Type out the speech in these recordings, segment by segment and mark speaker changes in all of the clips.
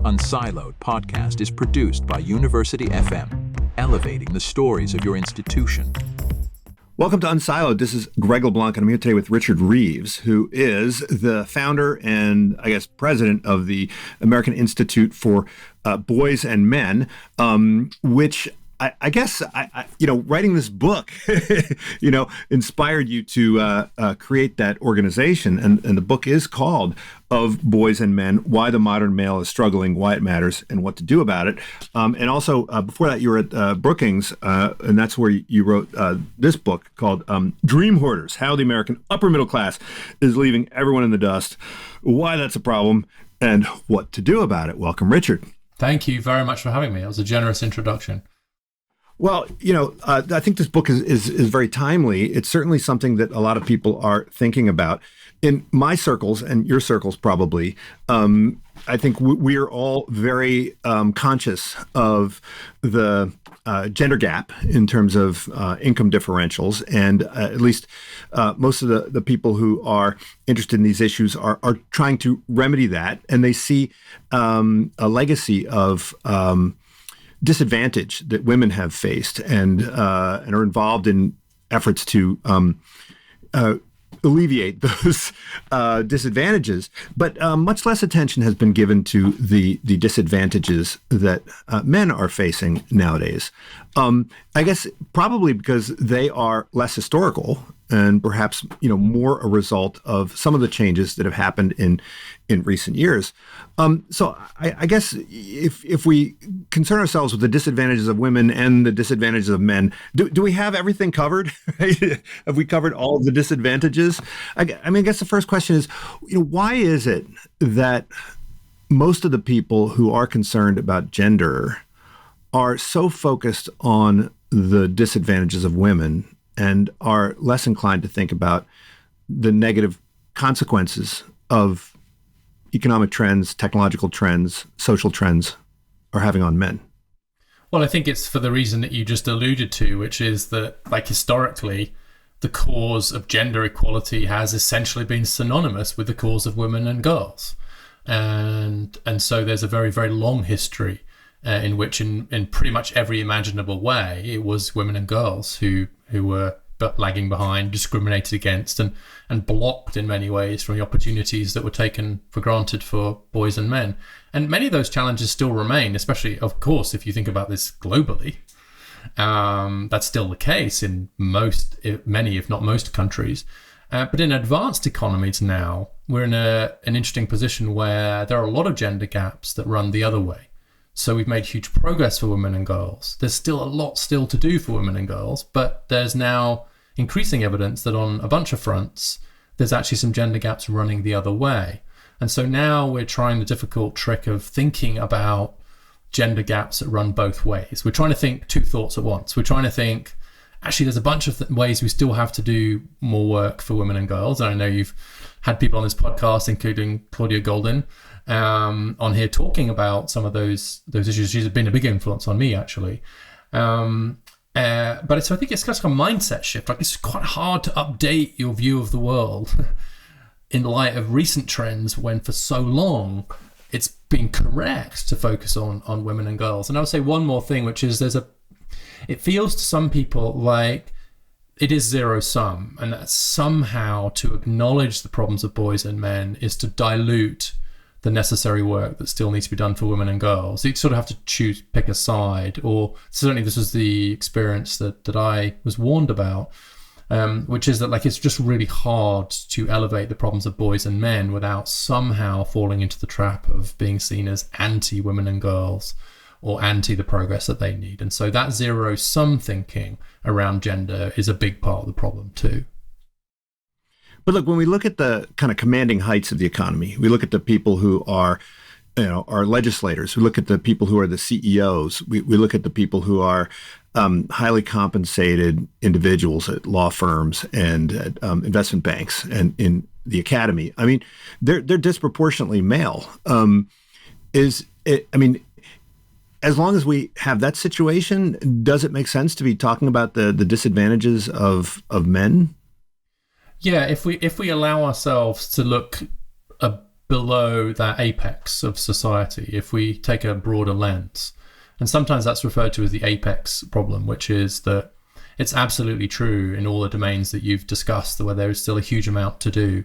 Speaker 1: Unsiloed podcast is produced by University FM, elevating the stories of your institution.
Speaker 2: Welcome to Unsiloed. This is Greg LeBlanc, and I'm here today with Richard Reeves, who is the founder and, president of the American Institute for Boys and Men, which writing this book, inspired you to create that organization. And the book is called Of Boys and Men, Why the Modern Male is Struggling, Why It Matters, and What to Do About It. And also, before that, you were at Brookings, and that's where you wrote this book called Dream Hoarders, How the American Upper Middle Class is Leaving Everyone in the Dust, Why That's a Problem, and What to Do About It. Welcome, Richard.
Speaker 3: Thank you very much for having me. It was a generous introduction.
Speaker 2: Well, I think this book is very timely. It's certainly something that a lot of people are thinking about. In my circles, and your circles probably, I think we are all very conscious of the gender gap in terms of income differentials. And at least most of the people who are interested in these issues are trying to remedy that. And they see a legacy of disadvantage that women have faced and are involved in efforts to alleviate those disadvantages. But much less attention has been given to the disadvantages that men are facing nowadays. I guess probably because they are less historical and perhaps more a result of some of the changes that have happened in recent years. So I guess if we concern ourselves with the disadvantages of women and the disadvantages of men, do we have everything covered? Have we covered all of the disadvantages? I guess the first question is, why is it that most of the people who are concerned about gender are so focused on the disadvantages of women and are less inclined to think about the negative consequences of economic trends, technological trends, social trends are having on men?
Speaker 3: Well, I think it's for the reason that you just alluded to, which is that, historically, the cause of gender equality has essentially been synonymous with the cause of women and girls. And so there's a very, very long history in which in pretty much every imaginable way, it was women and girls who were lagging behind, discriminated against, and blocked in many ways from the opportunities that were taken for granted for boys and men. And many of those challenges still remain, especially, of course, if you think about this globally. That's still the case in many, if not most countries. But in advanced economies now, we're in an interesting position where there are a lot of gender gaps that run the other way. So we've made huge progress for women and girls. There's still a lot to do for women and girls, but there's now increasing evidence that on a bunch of fronts, there's actually some gender gaps running the other way. And so now we're trying the difficult trick of thinking about gender gaps that run both ways. We're trying to think two thoughts at once. We're trying to think, actually, there's a bunch of ways we still have to do more work for women and girls. And I know you've had people on this podcast, including Claudia Goldin, on here talking about some of those issues. She's been a big influence on me, actually. But I think it's kind of a mindset shift. It's quite hard to update your view of the world in light of recent trends when for so long it's been correct to focus on women and girls. And I would say one more thing, which is it feels to some people like it is zero sum, and that somehow to acknowledge the problems of boys and men is to dilute the necessary work that still needs to be done for women and girls. You sort of have to pick a side, or certainly this was the experience that I was warned about, which is that it's just really hard to elevate the problems of boys and men without somehow falling into the trap of being seen as anti-women and girls or anti the progress that they need. And so that zero-sum thinking around gender is a big part of the problem too.
Speaker 2: But look, when we look at the kind of commanding heights of the economy, we look at the people who are, our legislators, we look at the people who are the CEOs, we look at the people who are highly compensated individuals at law firms and at investment banks and in the academy. I mean, they're disproportionately male. As long as we have that situation, does it make sense to be talking about the disadvantages of men?
Speaker 3: Yeah, if we allow ourselves to look below that apex of society, if we take a broader lens. And sometimes that's referred to as the apex problem, which is that it's absolutely true in all the domains that you've discussed, where there is still a huge amount to do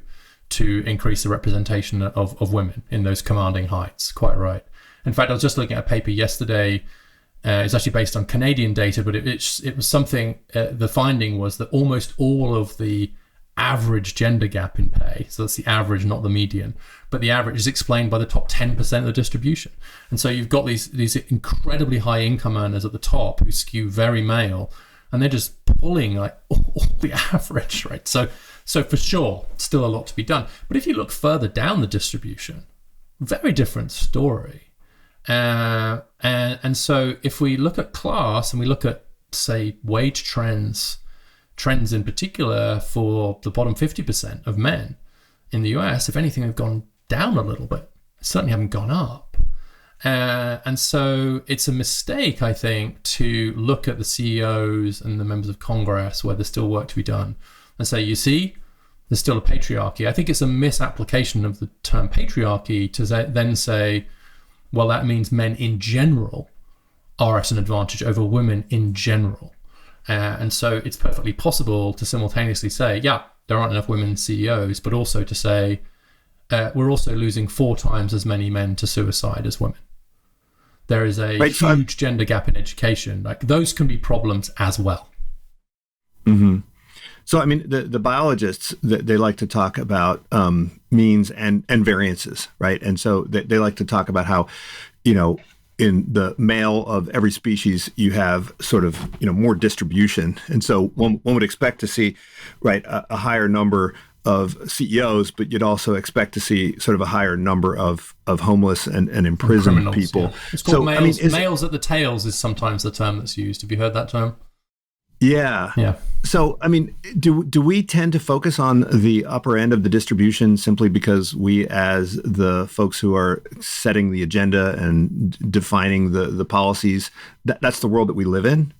Speaker 3: to increase the representation of women in those commanding heights. Quite right. In fact, I was just looking at a paper yesterday. It's actually based on Canadian data, but it was something, the finding was that almost all of the average gender gap in pay, so that's the average, not the median, but the average is explained by the top 10% of the distribution. And so you've got these incredibly high income earners at the top who skew very male, and they're just pulling like all the average, right? So for sure, still a lot to be done. But if you look further down the distribution, very different story. And so if we look at class and we look at, say, wage trends in particular for the bottom 50% of men in the US, if anything, have gone down a little bit. Certainly haven't gone up. And so it's a mistake, I think, to look at the CEOs and the members of Congress where there's still work to be done and say, you see, there's still a patriarchy. I think it's a misapplication of the term patriarchy to then say, well, that means men in general are at an advantage over women in general. And so it's perfectly possible to simultaneously say, yeah, there aren't enough women CEOs, but also to say, we're also losing 4 times as many men to suicide as women. There is a huge gender gap in education. Like, those can be problems as well.
Speaker 2: Mm-hmm. So, I mean, the biologists, they like to talk about means and variances, right? And so they like to talk about how, in the male of every species, you have sort of, more distribution. And so one would expect to see, right, a higher number of CEOs, but you'd also expect to see sort of a higher number of homeless and imprisoned people.
Speaker 3: Yeah. It's called males at the tails is sometimes the term that's used. Have you heard that term?
Speaker 2: Yeah. So, I mean, do we tend to focus on the upper end of the distribution simply because we, as the folks who are setting the agenda and defining the policies, that's the world that we live in?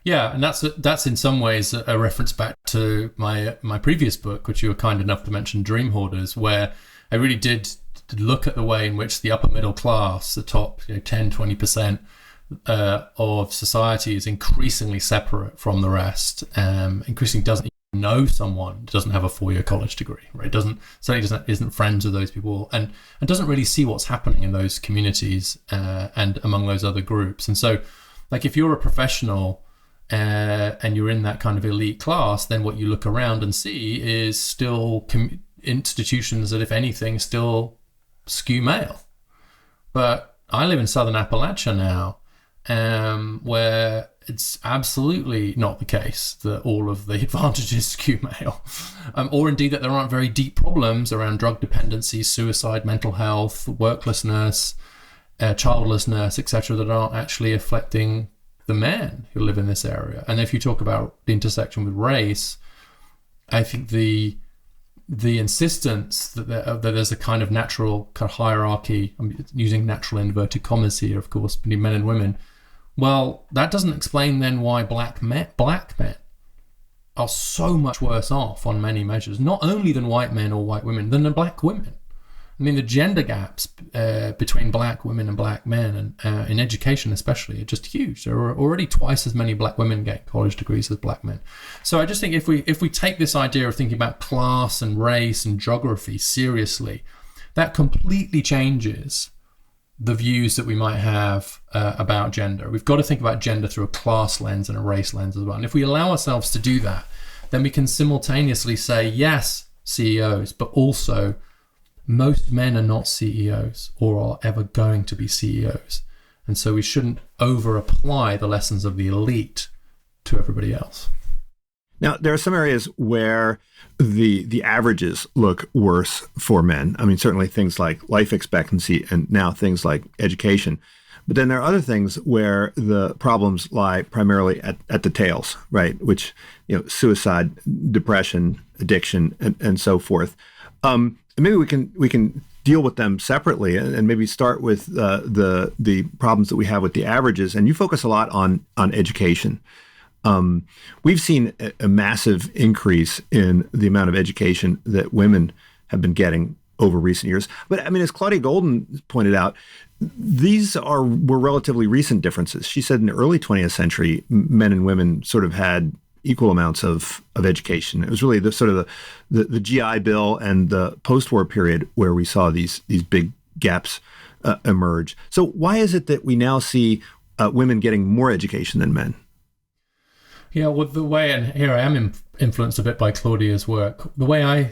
Speaker 3: Yeah, and that's in some ways a reference back to my previous book, which you were kind enough to mention, Dream Hoarders, where I really did look at the way in which the upper middle class, the top 10, 20%, of society is increasingly separate from the rest, increasingly doesn't even know someone, doesn't have a 4-year college degree, right? Isn't friends with those people, and doesn't really see what's happening in those communities and among those other groups. And so, like, if you're a professional and you're in that kind of elite class, then what you look around and see is still institutions that, if anything, still skew male. But I live in Southern Appalachia now, where it's absolutely not the case that all of the advantages skew male, or indeed that there aren't very deep problems around drug dependency, suicide, mental health, worklessness, childlessness, etc., that aren't actually affecting the men who live in this area. And if you talk about the intersection with race, I think the insistence that there's a kind of natural kind of hierarchy, I'm using natural inverted commas here, of course, between men and women. Well, that doesn't explain then why black men are so much worse off on many measures, not only than white men or white women, than the black women. I mean, the gender gaps between black women and black men, and in education especially, are just huge. There are already twice as many black women getting college degrees as black men. So I just think if we take this idea of thinking about class and race and geography seriously, that completely changes the views that we might have about gender. We've got to think about gender through a class lens and a race lens as well. And if we allow ourselves to do that, then we can simultaneously say, yes, CEOs, but also most men are not CEOs or are ever going to be CEOs. And so we shouldn't over-apply the lessons of the elite to everybody else.
Speaker 2: Now, there are some areas where the averages look worse for men. I mean, certainly things like life expectancy and now things like education. But then there are other things where the problems lie primarily at the tails, right? Which, suicide, depression, addiction, and so forth. Maybe we can deal with them separately and maybe start with the problems that we have with the averages. And you focus a lot on education. We've seen a massive increase in the amount of education that women have been getting over recent years. But I mean, as Claudia Golden pointed out, were relatively recent differences. She said in the early 20th century, men and women sort of had equal amounts of education. It was really the GI Bill and the post-war period where we saw these big gaps emerge. So why is it that we now see women getting more education than men?
Speaker 3: Yeah, well, the way, and here I am influenced a bit by Claudia's work, the way I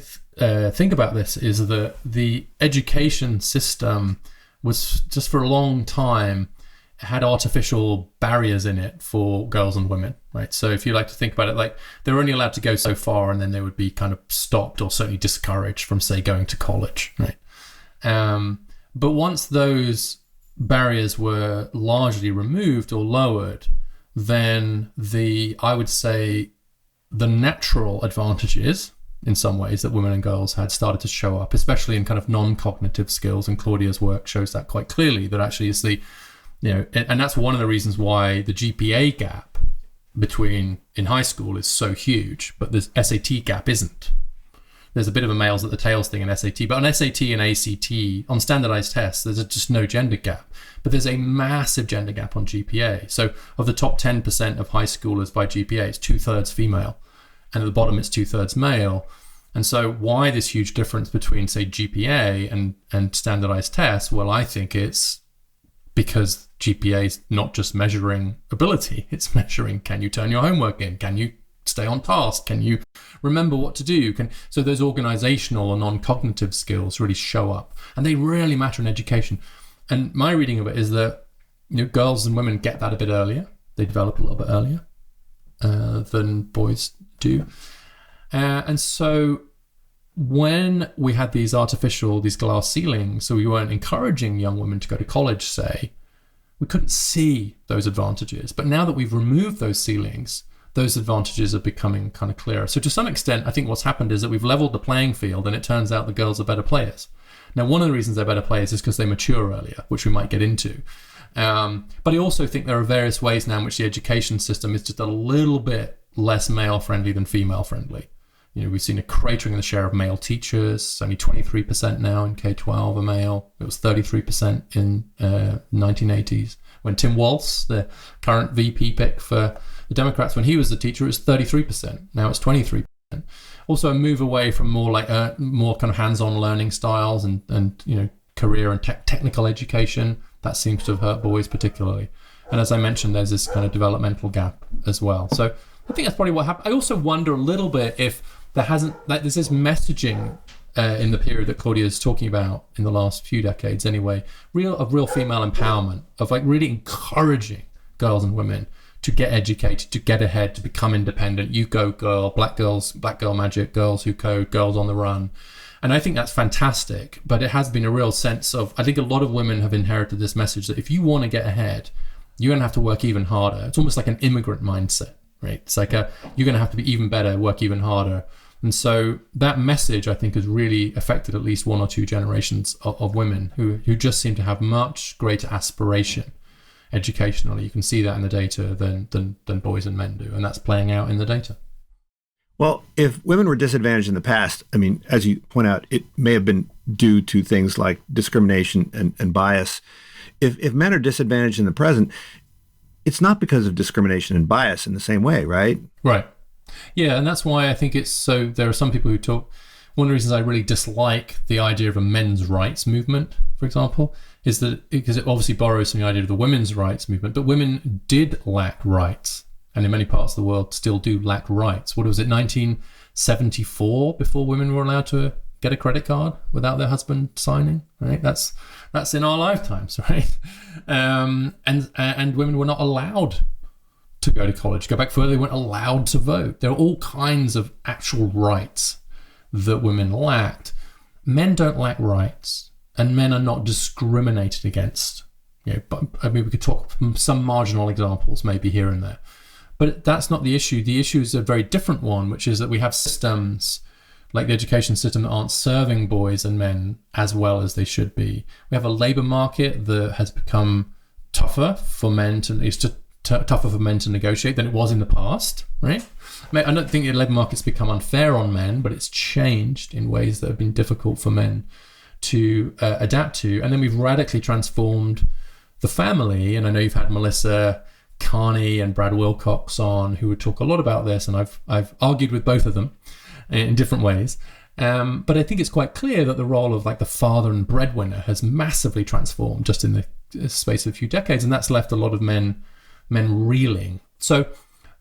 Speaker 3: think about this is that the education system was just for a long time had artificial barriers in it for girls and women, right? So if you like to think about it, like they're only allowed to go so far and then they would be kind of stopped or certainly discouraged from, say, going to college, right? But once those barriers were largely removed or lowered, then I would say the natural advantages in some ways that women and girls had started to show up, especially in kind of non-cognitive skills, and Claudia's work shows that quite clearly, that actually it's and that's one of the reasons why the GPA gap in high school is so huge, but the SAT gap isn't. There's a bit of a males at the tails thing in SAT, but on SAT and ACT, on standardized tests, there's just no gender gap. But there's a massive gender gap on GPA. So of the top 10% of high schoolers by GPA, it's 2/3 female. And at the bottom, it's 2/3 male. And so why this huge difference between, say, GPA and standardized tests? Well, I think it's because GPA is not just measuring ability. It's measuring, can you turn your homework in? Can you stay on task? Can you remember what to do? So those organizational or non-cognitive skills really show up, and they really matter in education. And my reading of it is that girls and women get that a bit earlier. They develop a little bit earlier than boys do. And so when we had these glass ceilings, so we weren't encouraging young women to go to college, say, we couldn't see those advantages. But now that we've removed those ceilings, those advantages are becoming kind of clearer. So to some extent, I think what's happened is that we've leveled the playing field, and it turns out the girls are better players. Now, one of the reasons they're better players is because they mature earlier, which we might get into. But I also think there are various ways now in which the education system is just a little bit less male-friendly than female-friendly. We've seen a cratering in the share of male teachers. It's only 23% now in K-12 are male. It was 33% in 1980s. When Tim Walz, the current VP pick for the Democrats, when he was the teacher, it was 33%. Now it's 23%. Also a move away from more kind of hands-on learning styles and career and technical education. That seems to have hurt boys particularly. And as I mentioned, there's this kind of developmental gap as well. So I think that's probably what happened. I also wonder a little bit if there's this messaging in the period that Claudia is talking about in the last few decades anyway, real female empowerment, of like really encouraging girls and women to get educated, to get ahead, to become independent. You go girl, black girl magic, girls who code, girls on the run. And I think that's fantastic, but it has been a real sense of, I think a lot of women have inherited this message that if you want to get ahead, you're going to have to work even harder. It's almost like an immigrant mindset, right? It's like you're going to have to be even better, work even harder. And so that message, I think, has really affected at least one or two generations of women who just seem to have much greater aspiration educationally. You can see that in the data than boys and men do, and that's playing out in the data.
Speaker 2: Well, if women were disadvantaged in the past, I mean, as you point out, it may have been due to things like discrimination and bias. If men are disadvantaged in the present, it's not because of discrimination and bias in the same way, right?
Speaker 3: Right. Yeah, and that's why I think it's so. There are some people who talk. One of the reasons I really dislike the idea of a men's rights movement, for example, is that because it obviously borrows from the idea of the women's rights movement, but women did lack rights, and in many parts of the world still do lack rights. What was it, 1974, before women were allowed to get a credit card without their husband signing? Right, that's in our lifetimes, right? And women were not allowed to go to college. Go back further, they weren't allowed to vote. There are all kinds of actual rights that women lacked. Men don't lack rights, and men are not discriminated against. But I mean, we could talk some marginal examples maybe here and there, but that's not the issue. The issue is a very different one, which is that we have systems like the education system that aren't serving boys and men as well as they should be. We have a labor market that has become tougher for men tougher for men to negotiate than it was in the past, right? I don't think the labour market's become unfair on men, but it's changed in ways that have been difficult for men to adapt to. And then we've radically transformed the family. And I know you've had Melissa Carney and Brad Wilcox on, who would talk a lot about this, and I've argued with both of them in different ways. But I think it's quite clear that the role of like the father and breadwinner has massively transformed just in the space of a few decades, and that's left a lot of men reeling. So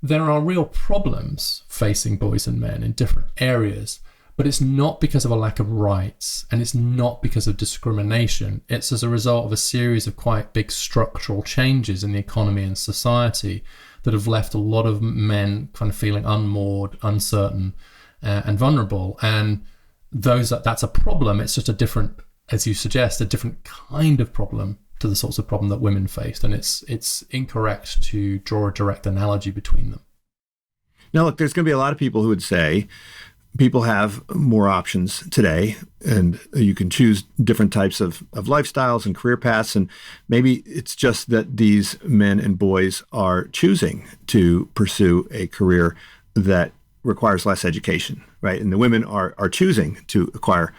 Speaker 3: there are real problems facing boys and men in different areas, but it's not because of a lack of rights, and it's not because of discrimination. It's as a result of a series of quite big structural changes in the economy and society that have left a lot of men kind of feeling unmoored, uncertain, and vulnerable. And that's a problem. It's just a different, as you suggest, a different kind of problem to the sorts of problem that women faced. And it's incorrect to draw a direct analogy between them.
Speaker 2: Now, look, there's going to be a lot of people who would say people have more options today, and you can choose different types of lifestyles and career paths. And maybe it's just that these men and boys are choosing to pursue a career that requires less education, right? And the women are choosing to acquire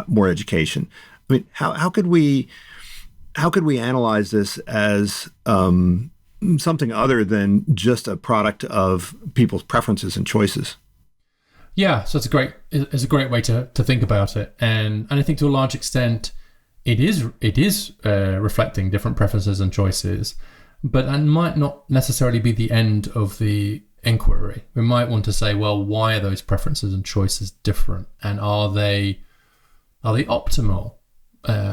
Speaker 2: more education. I mean, how could we analyze this as something other than just a product of people's preferences and choices?
Speaker 3: Yeah, so it's a great way to think about it, and I think to a large extent, it is reflecting different preferences and choices, but that might not necessarily be the end of the inquiry. We might want to say, well, why are those preferences and choices different, and are they optimal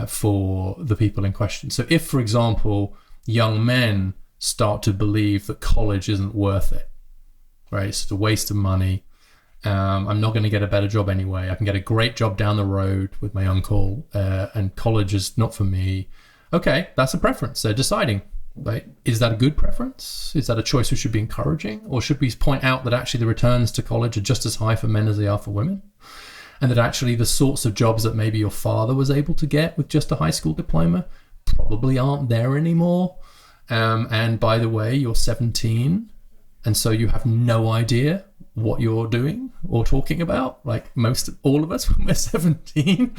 Speaker 3: for the people in question? So, if, for example, young men start to believe that college isn't worth it, right? It's a waste of money. I'm not going to get a better job anyway. I can get a great job down the road with my uncle, and college is not for me. Okay, that's a preference. They're deciding, right? Is that a good preference? Is that a choice we should be encouraging? Or should we point out that actually the returns to college are just as high for men as they are for women? And that actually the sorts of jobs that maybe your father was able to get with just a high school diploma probably aren't there anymore. And by the way, you're 17, and so you have no idea what you're doing or talking about, like all of us when we're 17.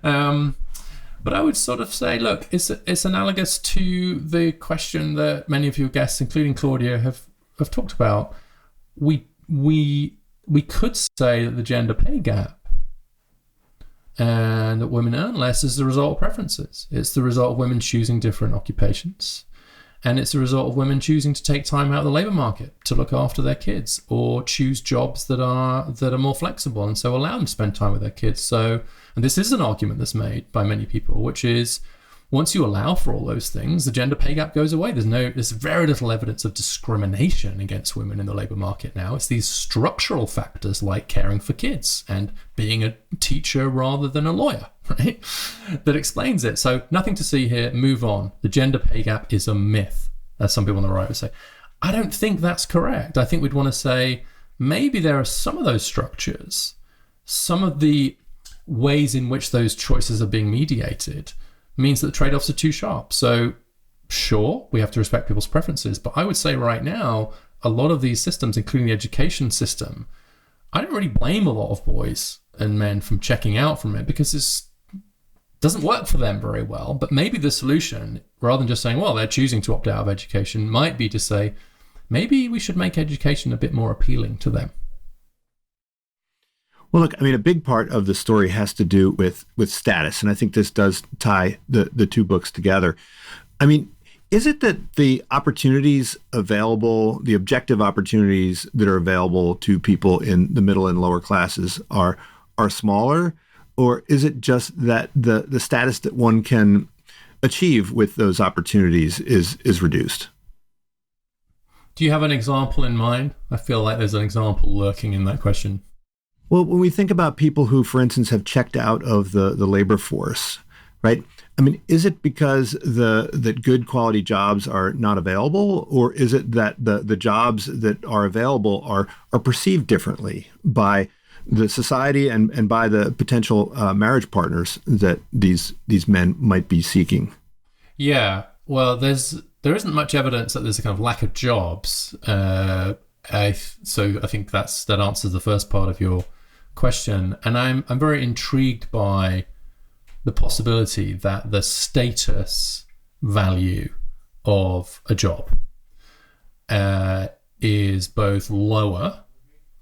Speaker 3: But I would sort of say, look, it's analogous to the question that many of your guests, including Claudia, have talked about. We could say that the gender pay gap and that women earn less is the result of preferences. It's the result of women choosing different occupations. And it's the result of women choosing to take time out of the labor market to look after their kids, or choose jobs that are more flexible and so allow them to spend time with their kids. So, and this is an argument that's made by many people, which is once you allow for all those things, the gender pay gap goes away. There's very little evidence of discrimination against women in the labor market now. It's these structural factors like caring for kids and being a teacher rather than a lawyer, right? That explains it. So nothing to see here, move on. The gender pay gap is a myth, as some people on the right would say. I don't think that's correct. I think we'd want to say maybe there are some of those structures, some of the ways in which those choices are being mediated means that the trade-offs are too sharp. So sure, we have to respect people's preferences, but I would say right now, a lot of these systems, including the education system, I don't really blame a lot of boys and men from checking out from it because it doesn't work for them very well. But maybe the solution, rather than just saying, well, they're choosing to opt out of education, might be to say, maybe we should make education a bit more appealing to them.
Speaker 2: Well, look, I mean, a big part of the story has to do with status, and I think this does tie the two books together. I mean, is it that the opportunities available, the objective opportunities that are available to people in the middle and lower classes are smaller, or is it just that the status that one can achieve with those opportunities is reduced?
Speaker 3: Do you have an example in mind? I feel like there's an example lurking in that question.
Speaker 2: Well, when we think about people who, for instance, have checked out of the labor force, right? I mean, is it because that good quality jobs are not available, or is it that the jobs that are available are perceived differently by the society and by the potential marriage partners that these men might be seeking? Yeah,
Speaker 3: well, there isn't much evidence that there's a kind of lack of jobs. So I think that answers the first part of your question, and I'm very intrigued by the possibility that the status value of a job is both lower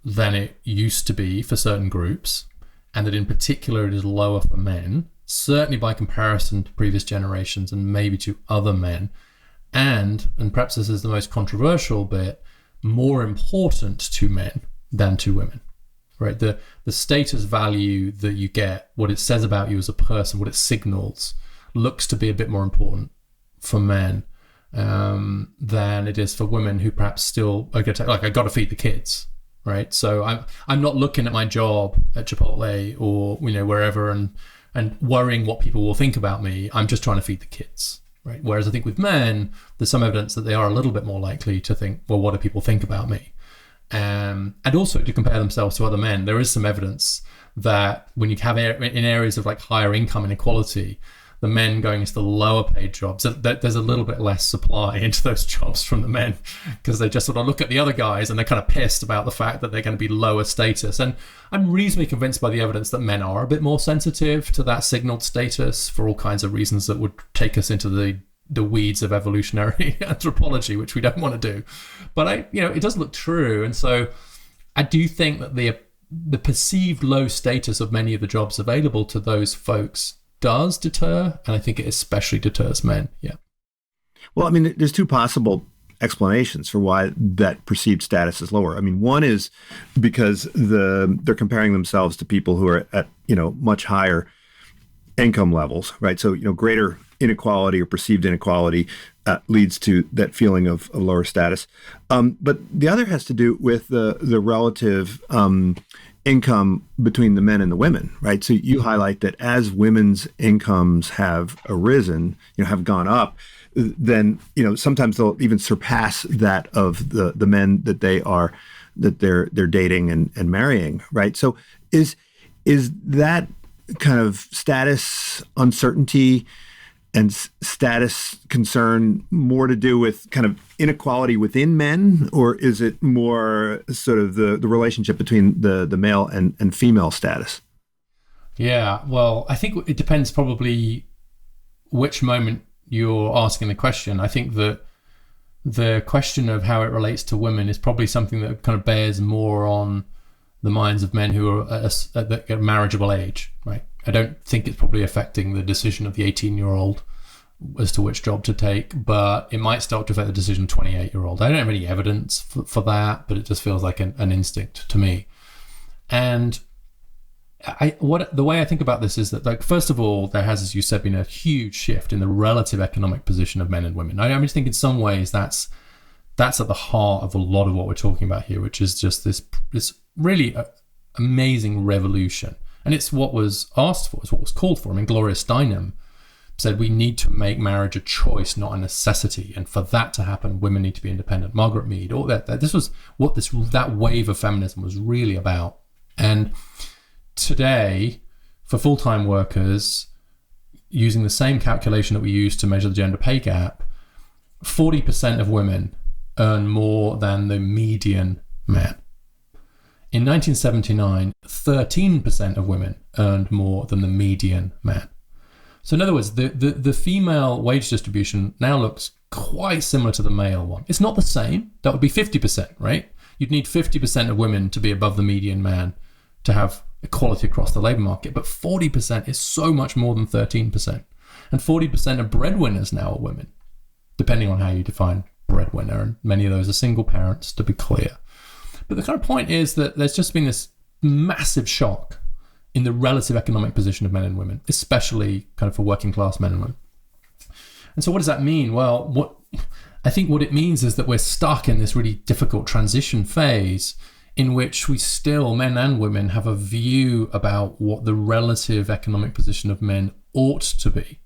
Speaker 3: than it used to be for certain groups, and that in particular it is lower for men, certainly by comparison to previous generations and maybe to other men, and perhaps this is the most controversial bit, more important to men than to women, right? The status value that you get, what it says about you as a person, what it signals, looks to be a bit more important for men than it is for women, who perhaps still are like, I got to feed the kids, right? So I'm not looking at my job at Chipotle or wherever and worrying what people will think about me. I'm just trying to feed the kids, right? Whereas I think with men, there's some evidence that they are a little bit more likely to think, well, what do people think about me? And also to compare themselves to other men. There is some evidence that when you have in areas of like higher income inequality, the men going into the lower paid jobs, that there's a little bit less supply into those jobs from the men, because they just sort of look at the other guys and they're kind of pissed about the fact that they're going to be lower status. And I'm reasonably convinced by the evidence that men are a bit more sensitive to that signaled status for all kinds of reasons that would take us into the weeds of evolutionary anthropology, which we don't want to do. But it does look true. And so I do think that the perceived low status of many of the jobs available to those folks does deter, and I think it especially deters men. Yeah.
Speaker 2: Well, I mean, there's two possible explanations for why that perceived status is lower. I mean, one is because they're comparing themselves to people who are at much higher income levels, right? So greater inequality or perceived inequality leads to that feeling of lower status. But the other has to do with the relative income between the men and the women, right? So you highlight that as women's incomes have arisen, have gone up, then sometimes they'll even surpass that of the men that they're dating and marrying, right? So is that kind of status uncertainty and status concern more to do with kind of inequality within men, or is it more sort of the relationship between the male and female status?
Speaker 3: Yeah, well, I think it depends probably which moment you're asking the question. I think that the question of how it relates to women is probably something that kind of bears more on the minds of men who are at a marriageable age, right? I don't think it's probably affecting the decision of the 18-year-old as to which job to take, but it might start to affect the decision of 28-year-old. I don't have any evidence for that, but it just feels like an instinct to me. And the way I think about this is that, like, first of all, there has, as you said, been a huge shift in the relative economic position of men and women. I just think in some ways that's at the heart of a lot of what we're talking about here, which is just this really amazing revolution. And it's what was asked for, it's what was called for. I mean, Gloria Steinem said we need to make marriage a choice, not a necessity. And for that to happen, women need to be independent. Margaret Mead, all that this was what that wave of feminism was really about. And today, for full-time workers, using the same calculation that we use to measure the gender pay gap, 40% of women earn more than the median man. In 1979, 13% of women earned more than the median man. So in other words, the female wage distribution now looks quite similar to the male one. It's not the same. That would be 50%, right? You'd need 50% of women to be above the median man to have equality across the labor market. But 40% is so much more than 13%. And 40% of breadwinners now are women, depending on how you define breadwinner. And many of those are single parents, to be clear. But the kind of point is that there's just been this massive shock in the relative economic position of men and women, especially kind of for working class men and women. And so what does that mean? Well, I think what it means is that we're stuck in this really difficult transition phase in which we still, men and women, have a view about what the relative economic position of men ought to be,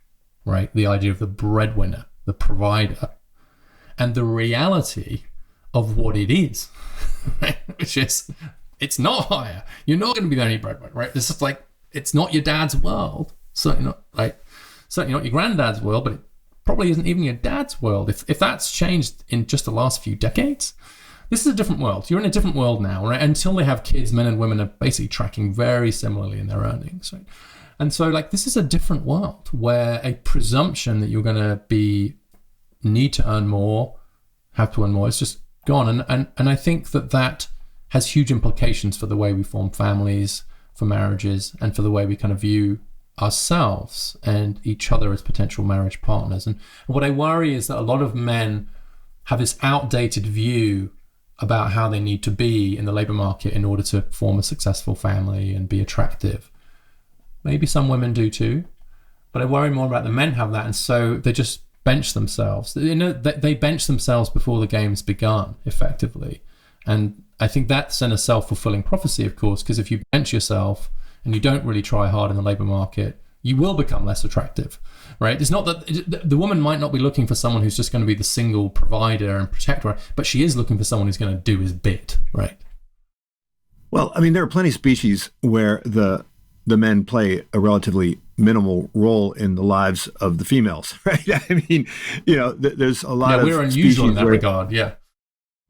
Speaker 3: right? The idea of the breadwinner, the provider, and the reality of what it is, right? Which is, it's not higher. You're not going to be the only breadwinner, right? This is like, it's not your dad's world. Certainly not your granddad's world, but it probably isn't even your dad's world. If that's changed in just the last few decades, this is a different world. You're in a different world now, right? Until they have kids, men and women are basically tracking very similarly in their earnings, right? And so like this is a different world where a presumption that you're going to need to earn more, have to earn more, is just gone. And I think that has huge implications for the way we form families, for marriages, and for the way we kind of view ourselves and each other as potential marriage partners. And what I worry is that a lot of men have this outdated view about how they need to be in the labor market in order to form a successful family and be attractive. Maybe some women do too, but I worry more about the men have that, and so they just bench themselves. They bench themselves before the game's begun, effectively. And I think that's in a self-fulfilling prophecy, of course, because if you bench yourself and you don't really try hard in the labor market, you will become less attractive, right? It's not that the woman might not be looking for someone who's just going to be the single provider and protector, but she is looking for someone who's going to do his bit, right?
Speaker 2: Well, I mean, there are plenty of species where the men play a relatively minimal role in the lives of the females, right? I mean, there's a lot of
Speaker 3: we're unusual in that regard, yeah.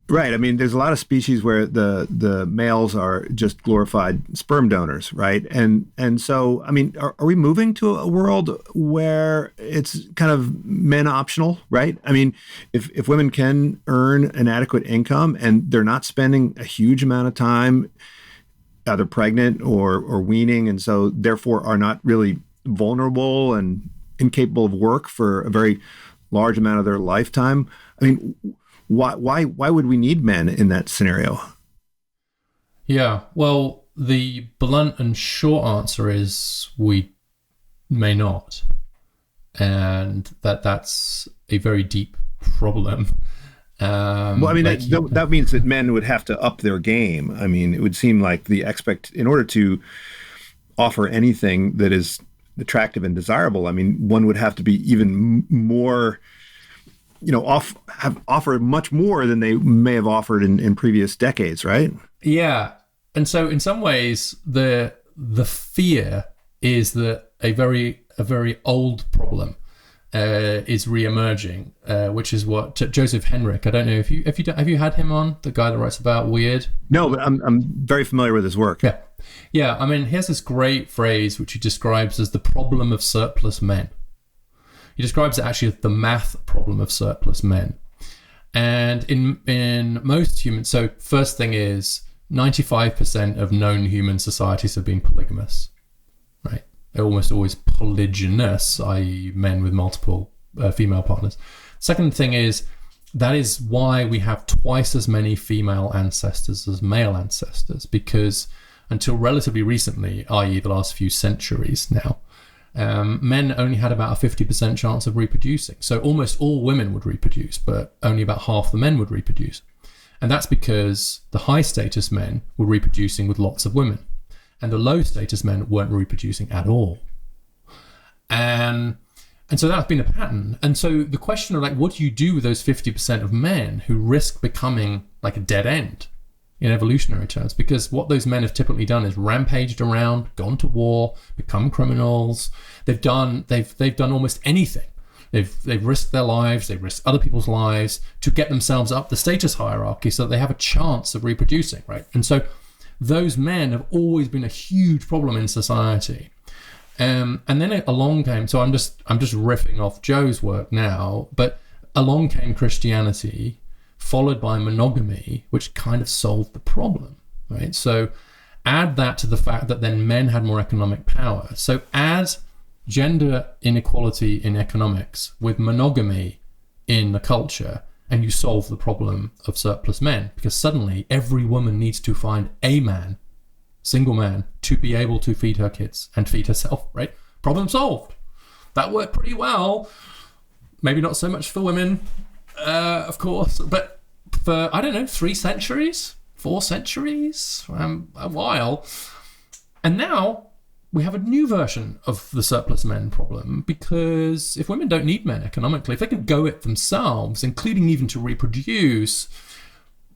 Speaker 2: Right. I mean, there's a lot of species where the males are just glorified sperm donors, right? And so, I mean, are we moving to a world where it's kind of men optional, right? I mean, if women can earn an adequate income and they're not spending a huge amount of time either pregnant or weaning, and so therefore are not really vulnerable and incapable of work for a very large amount of their lifetime, I mean, why would we need men in that scenario?
Speaker 3: Yeah, well, the blunt and short answer is we may not, and that's a very deep problem.
Speaker 2: Well, I mean, that means that men would have to up their game. I mean, it would seem like in order to offer anything that is attractive and desirable, I mean, one would have to be even more, offer much more than they may have offered in previous decades, right?
Speaker 3: Yeah. And so in some ways, the fear is that a very old problem is re-emerging, which is what Joseph Henrich. I don't know if you had him on, the guy that writes about weird.
Speaker 2: No, but I'm very familiar with his work.
Speaker 3: Yeah. I mean, here's this great phrase which he describes as the problem of surplus men. He describes it actually as the math problem of surplus men. And in most humans, so first thing is 95% of known human societies have been polygamous, right? They're almost always polygynous, i.e. men with multiple female partners. Second thing is, that is why we have twice as many female ancestors as male ancestors, because until relatively recently, i.e. the last few centuries now, men only had about a 50% chance of reproducing. So almost all women would reproduce, but only about half the men would reproduce. And that's because the high status men were reproducing with lots of women, and the low status men weren't reproducing at all. And so that's been a pattern. And so the question of what do you do with those 50% of men who risk becoming like a dead end in evolutionary terms? Because what those men have typically done is rampaged around, gone to war, become criminals. They've done almost anything. They've risked their lives, they've risked other people's lives to get themselves up the status hierarchy so that they have a chance of reproducing, right? And so those men have always been a huge problem in society. And then along came, so I'm just riffing off Joe's work now, but along came Christianity, followed by monogamy, which kind of solved the problem, right? So add that to the fact that then men had more economic power. So add gender inequality in economics with monogamy in the culture, and you solve the problem of surplus men, because suddenly every woman needs to find a man, single man, to be able to feed her kids and feed herself, right? Problem solved. That worked pretty well. Maybe not so much for women, of course, but for, 3 centuries, 4 centuries, a while. And now we have a new version of the surplus men problem, because if women don't need men economically, if they can go it themselves, including even to reproduce,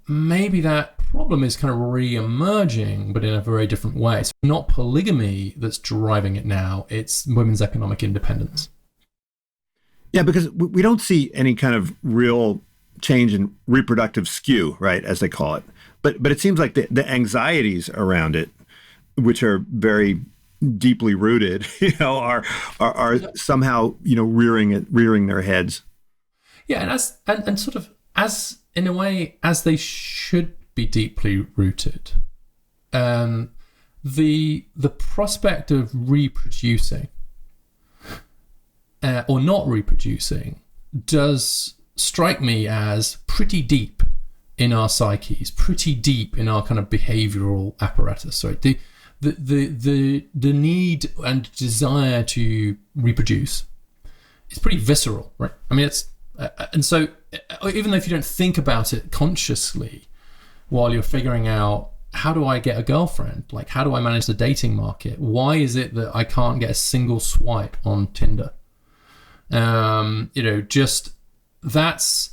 Speaker 3: maybe that problem is kind of re-emerging, but in a very different way. It's not polygamy that's driving it now, it's women's economic independence.
Speaker 2: Yeah, because we don't see any kind of real change in reproductive skew, right, as they call it. But it seems like the anxieties around it, which are very deeply rooted, are somehow, rearing their heads.
Speaker 3: Yeah, and sort of as in a way as they should be deeply rooted. The prospect of reproducing or not reproducing does strike me as pretty deep in our psyches, pretty deep in our kind of behavioral apparatus. Right, the need and desire to reproduce is pretty visceral, right? I mean, it's and so even though if you don't think about it consciously while you're figuring out how do I get a girlfriend, like how do I manage the dating market, why is it that I can't get a single swipe on Tinder? Just that's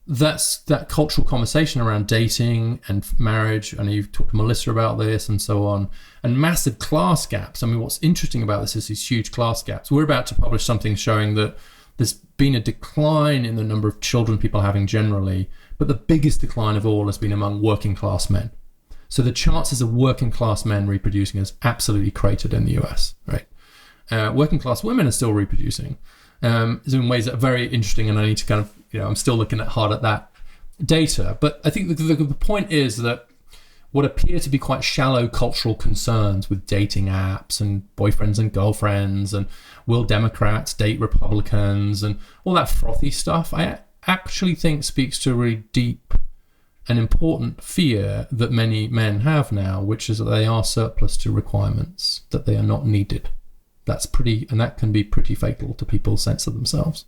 Speaker 3: that cultural conversation around dating and marriage. And you've talked to Melissa about this and so on, and massive class gaps. I mean, what's interesting about this is these huge class gaps. We're about to publish something showing that there's been a decline in the number of children people are having generally, but the biggest decline of all has been among working class men. So the chances of working class men reproducing is absolutely cratered in the US, right? Working class women are still reproducing in ways that are very interesting, and I need to kind of, I'm still looking hard at that data. But I think the point is that what appear to be quite shallow cultural concerns with dating apps and boyfriends and girlfriends and will Democrats date Republicans and all that frothy stuff, I actually think speaks to a really deep and important fear that many men have now, which is that they are surplus to requirements, that they are not needed. And that can be pretty fatal to people's sense of themselves.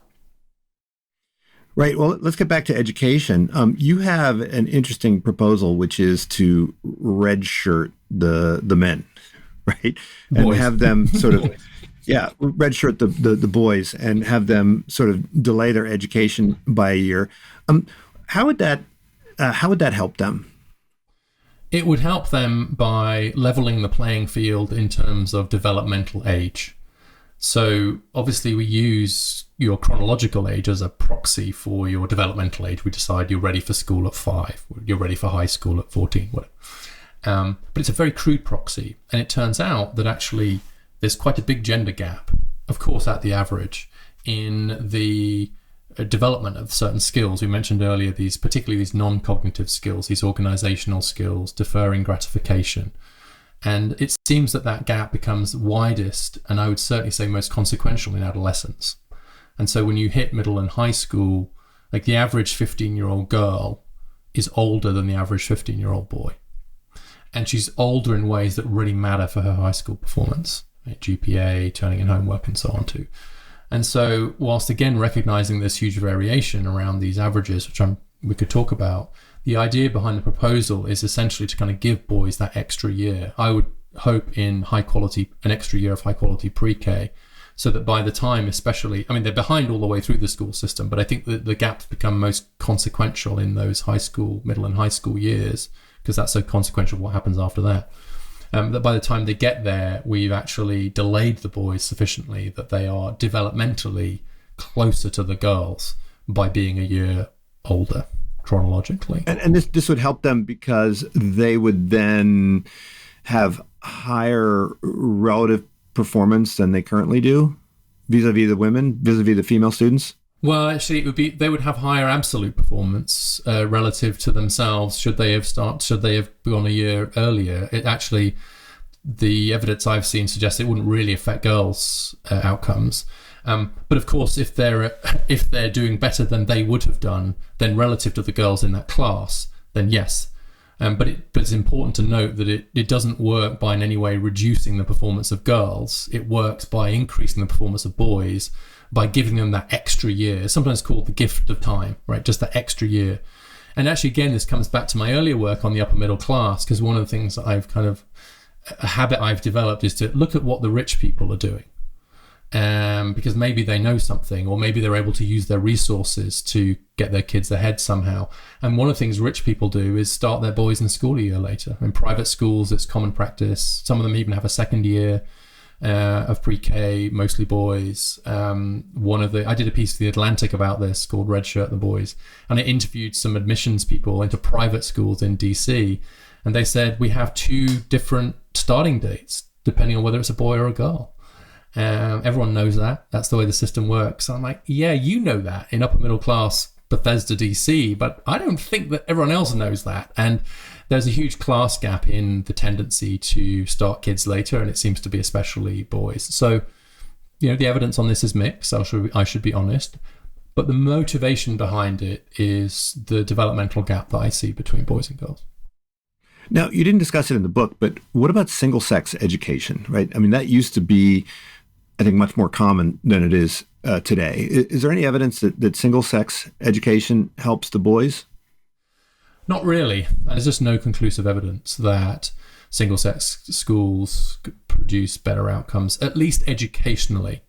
Speaker 2: Right. Well, let's get back to education. You have an interesting proposal, which is to redshirt the men, right? And
Speaker 3: boys.
Speaker 2: Have them sort of, redshirt the boys and have them sort of delay their education by a year. How would that help them?
Speaker 3: It would help them by leveling the playing field in terms of developmental age. So obviously we use your chronological age as a proxy for your developmental age. We decide you're ready for school at 5, you're ready for high school at 14, whatever. But it's a very crude proxy. And it turns out that actually there's quite a big gender gap, of course, at the average, in the development of certain skills. We mentioned earlier particularly these non-cognitive skills, these organizational skills, deferring gratification. And it seems that gap becomes widest, and I would certainly say most consequential in adolescence. And so when you hit middle and high school, like the average 15-year-old girl is older than the average 15-year-old boy. And she's older in ways that really matter for her high school performance, right? GPA, turning in homework, and so on too. And so whilst again recognizing this huge variation around these averages, which we could talk about, the idea behind the proposal is essentially to kind of give boys that extra year. I would hope in an extra year of high quality pre-K, so that by the time, especially, I mean, they're behind all the way through the school system, but I think that the gaps become most consequential in those middle and high school years, because that's so consequential what happens after that. That by the time they get there, we've actually delayed the boys sufficiently that they are developmentally closer to the girls by being a year older chronologically.
Speaker 2: And this would help them because they would then have higher relative performance than they currently do vis-a-vis the women, vis-a-vis the female students?
Speaker 3: Well, actually, they would have higher absolute performance relative to themselves should they have gone a year earlier. The evidence I've seen suggests it wouldn't really affect girls' outcomes. But of course, if they're doing better than they would have done, then relative to the girls in that class, then yes. But it's important to note that it doesn't work by in any way reducing the performance of girls. It works by increasing the performance of boys, by giving them that extra year, sometimes called the gift of time, right? Just that extra year. And actually, again, this comes back to my earlier work on the upper middle class, because one of the things that a habit I've developed is to look at what the rich people are doing. Because maybe they know something, or maybe they're able to use their resources to get their kids ahead somehow. And one of the things rich people do is start their boys in school a year later. In private schools, it's common practice. Some of them even have a second year of pre-K, mostly boys. I did a piece for The Atlantic about this called Redshirt the Boys, and I interviewed some admissions people into private schools in DC, and they said we have 2 different starting dates. depending on whether it's a boy or a girl. Everyone knows that. That's the way the system works. I'm like, yeah, you know that in upper middle class Bethesda, DC, but I don't think that everyone else knows that. And there's a huge class gap in the tendency to start kids later, and it seems to be especially boys. So, the evidence on this is mixed. I should be honest. But the motivation behind it is the developmental gap that I see between boys and girls.
Speaker 2: Now, you didn't discuss it in the book, but what about single-sex education, right? I mean, that used to be, I think, much more common than it is today. Is there any evidence that single-sex education helps the boys?
Speaker 3: Not really. There's just no conclusive evidence that single-sex schools produce better outcomes, at least educationally.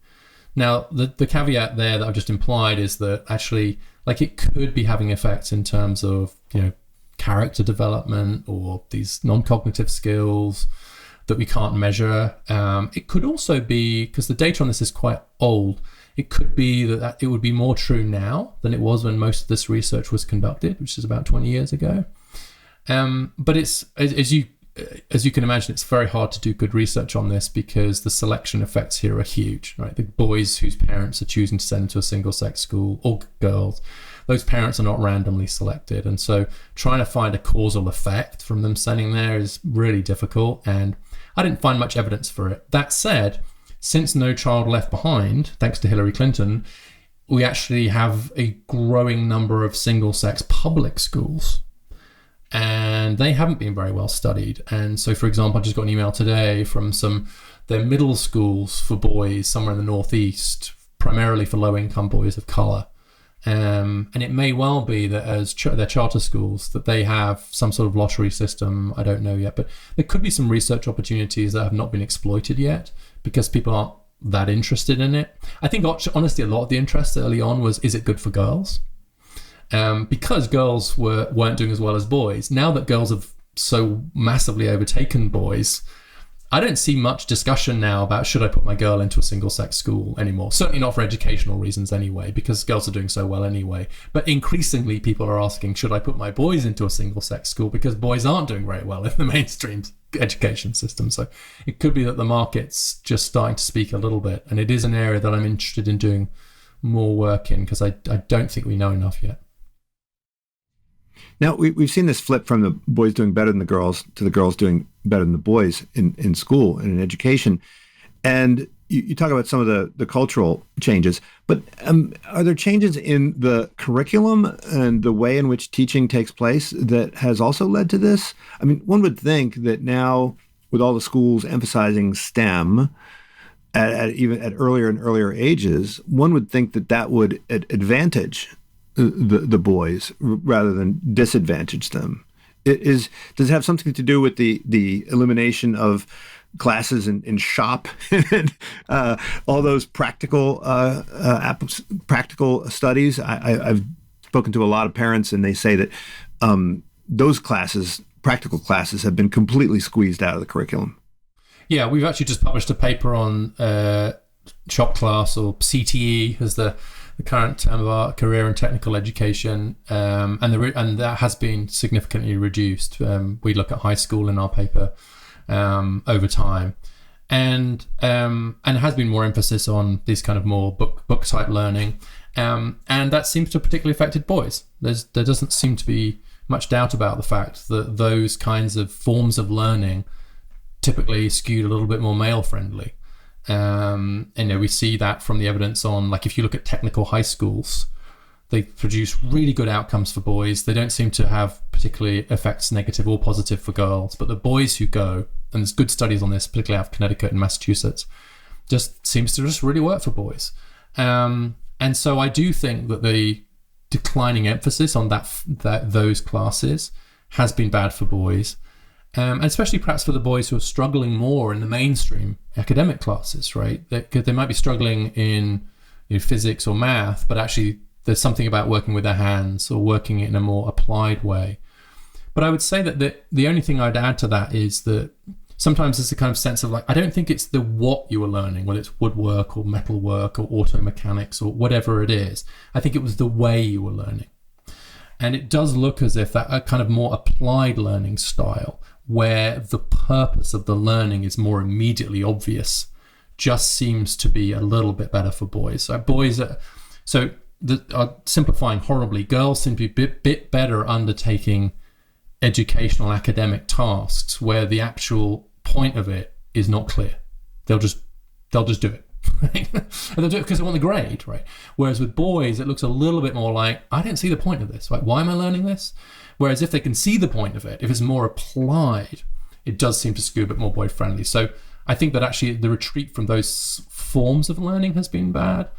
Speaker 3: Now, the caveat there that I've just implied is that actually, it could be having effects in terms of, character development or these non-cognitive skills that we can't measure. It could also be, because the data on this is quite old, it could be that it would be more true now than it was when most of this research was conducted, which is about 20 years ago. But it's, as you can imagine, it's very hard to do good research on this because the selection effects here are huge, right? The boys whose parents are choosing to send them to a single-sex school, or girls, those parents are not randomly selected. And so trying to find a causal effect from them sending there is really difficult. And I didn't find much evidence for it. That said, since No Child Left Behind, thanks to Hillary Clinton, we actually have a growing number of single-sex public schools. And they haven't been very well studied. And so, for example, I just got an email today from their middle schools for boys somewhere in the Northeast, primarily for low-income boys of colour. And it may well be that as their charter schools, that they have some sort of lottery system. I don't know yet, but there could be some research opportunities that have not been exploited yet because people aren't that interested in it. I think, honestly, a lot of the interest early on was, is it good for girls? Because girls weren't doing as well as boys. Now that girls have so massively overtaken boys, I don't see much discussion now about should I put my girl into a single-sex school anymore. Certainly not for educational reasons anyway, because girls are doing so well anyway. But increasingly, people are asking, should I put my boys into a single-sex school? Because boys aren't doing very well in the mainstream education system. So it could be that the market's just starting to speak a little bit. And it is an area that I'm interested in doing more work in because I don't think we know enough yet.
Speaker 2: Now, we've seen this flip from the boys doing better than the girls to the girls doing better than the boys in school and in education. And you talk about some of the cultural changes, but are there changes in the curriculum and the way in which teaching takes place that has also led to this? I mean, one would think that now, with all the schools emphasizing STEM even at earlier and earlier ages, one would think that would advantage the boys rather than disadvantage them. Does it have something to do with the elimination of classes in shop and all those practical studies? I've spoken to a lot of parents, and they say that those classes, practical classes, have been completely squeezed out of the curriculum.
Speaker 3: Yeah, we've actually just published a paper on shop class, or CTE as the current term of our career and technical education, and that has been significantly reduced. We look at high school in our paper over time, and it has been more emphasis on this kind of more book type learning, and that seems to have particularly affected boys. There doesn't seem to be much doubt about the fact that those kinds of forms of learning typically skewed a little bit more male friendly. We see that from the evidence on, if you look at technical high schools, they produce really good outcomes for boys. They don't seem to have particularly effects, negative or positive, for girls. But the boys who go, and there's good studies on this, particularly out of Connecticut and Massachusetts, just seems to just really work for boys. And so I do think that the declining emphasis on those classes has been bad for boys. And especially perhaps for the boys who are struggling more in the mainstream academic classes, right? They might be struggling in physics or math, but actually there's something about working with their hands or working in a more applied way. But I would say that the only thing I'd add to that is that sometimes there's a kind of sense of I don't think it's the what you were learning, whether it's woodwork or metalwork or auto mechanics or whatever it is. I think it was the way you were learning. And it does look as if that a kind of more applied learning style where the purpose of the learning is more immediately obvious just seems to be a little bit better for boys. So simplifying horribly, girls seem to be a bit better undertaking educational academic tasks where the actual point of it is not clear. They'll just do it. Right? And they'll do it because they want the grade, right? Whereas with boys, it looks a little bit more like, I don't see the point of this. Right? Why am I learning this? Whereas if they can see the point of it, if it's more applied, it does seem to skew a bit more boy friendly. So I think that actually the retreat from those forms of learning has been bad.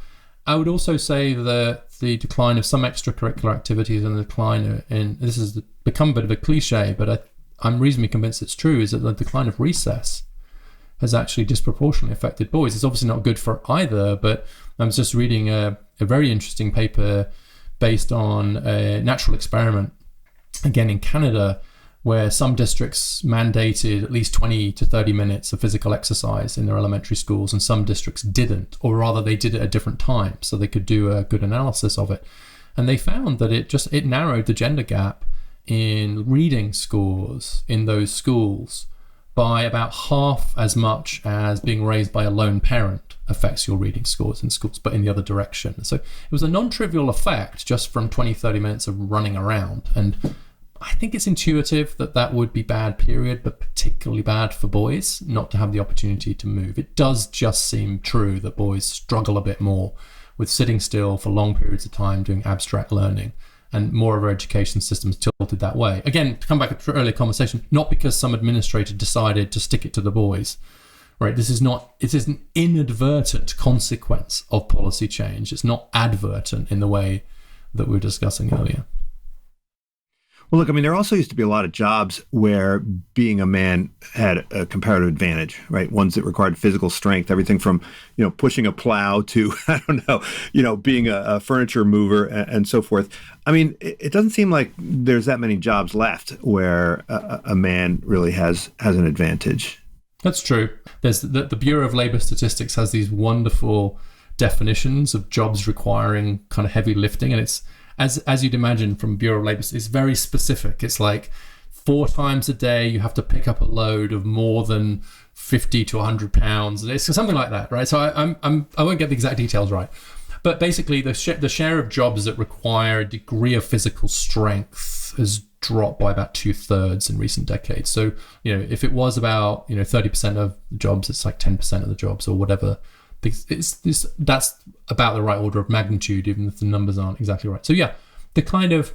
Speaker 3: I would also say that the decline of some extracurricular activities and the decline in, this has become a bit of a cliche, but I'm reasonably convinced it's true, is that the decline of recess has actually disproportionately affected boys. It's obviously not good for either, but I was just reading a very interesting paper based on a natural experiment, again in Canada, where some districts mandated at least 20 to 30 minutes of physical exercise in their elementary schools, and some districts didn't, or rather they did it at different times so they could do a good analysis of it. And they found that it narrowed the gender gap in reading scores in those schools by about half as much as being raised by a lone parent affects your reading scores in schools, but in the other direction. So it was a non-trivial effect just from 20, 30 minutes of running around. And I think it's intuitive that would be bad, period, but particularly bad for boys not to have the opportunity to move. It does just seem true that boys struggle a bit more with sitting still for long periods of time doing abstract learning, and more of our education system is tilted that way. Again, to come back to earlier conversation, not because some administrator decided to stick it to the boys, right? It is an inadvertent consequence of policy change. It's not advertent in the way that we were discussing earlier.
Speaker 2: Well, look, I mean, there also used to be a lot of jobs where being a man had a comparative advantage, right? Ones that required physical strength, everything from, pushing a plow to, I don't know, being a furniture mover and so forth. I mean, it doesn't seem like there's that many jobs left where a man really has an advantage.
Speaker 3: That's true. There's the Bureau of Labor Statistics has these wonderful definitions of jobs requiring kind of heavy lifting, and it's, as you'd imagine from Bureau of Labor, it's very specific. It's like 4 times a day you have to pick up a load of more than 50 to 100 pounds. It's something like that, right? So I won't get the exact details right. But basically the share of jobs that require a degree of physical strength has dropped by about 2/3 in recent decades. So, if it was about, 30% of the jobs, it's like 10% of the jobs or whatever. That's about the right order of magnitude, even if the numbers aren't exactly right. So yeah, the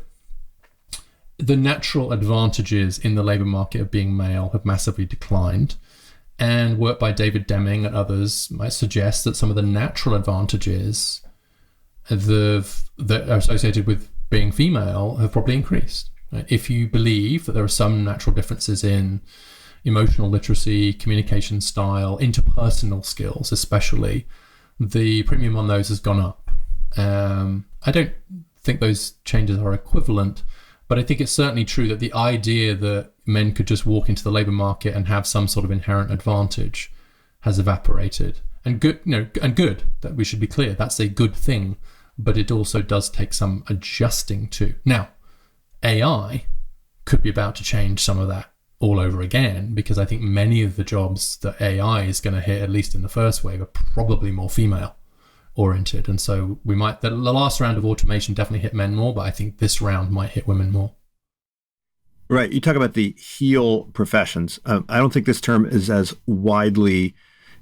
Speaker 3: natural advantages in the labour market of being male have massively declined, and work by David Deming and others might suggest that some of the natural advantages that are associated with being female have probably increased. If you believe that there are some natural differences in emotional literacy, communication style, interpersonal skills especially, the premium on those has gone up. I don't think those changes are equivalent, but I think it's certainly true that the idea that men could just walk into the labour market and have some sort of inherent advantage has evaporated. And good, that we should be clear, that's a good thing, but it also does take some adjusting to. Now, AI could be about to change some of that all over again, because I think many of the jobs that AI is going to hit, at least in the first wave, are probably more female oriented. And so the last round of automation definitely hit men more, but I think this round might hit women more.
Speaker 2: Right. You talk about the heel professions. I don't think this term is as widely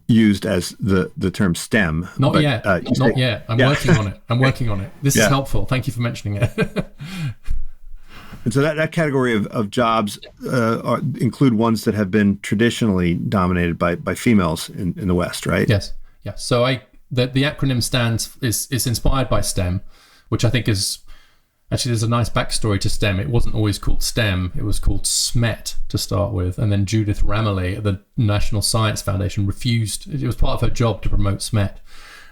Speaker 2: used as the term STEM.
Speaker 3: Not yet. Not yet. I'm working on it. This is helpful. Thank you for mentioning it.
Speaker 2: And so that category of jobs include ones that have been traditionally dominated by females in the West, right?
Speaker 3: Yes. Yeah. So the acronym is inspired by STEM, which I think is actually, there's a nice backstory to STEM. It wasn't always called STEM. It was called SMET to start with. And then Judith Rameley at the National Science Foundation refused. It was part of her job to promote SMET.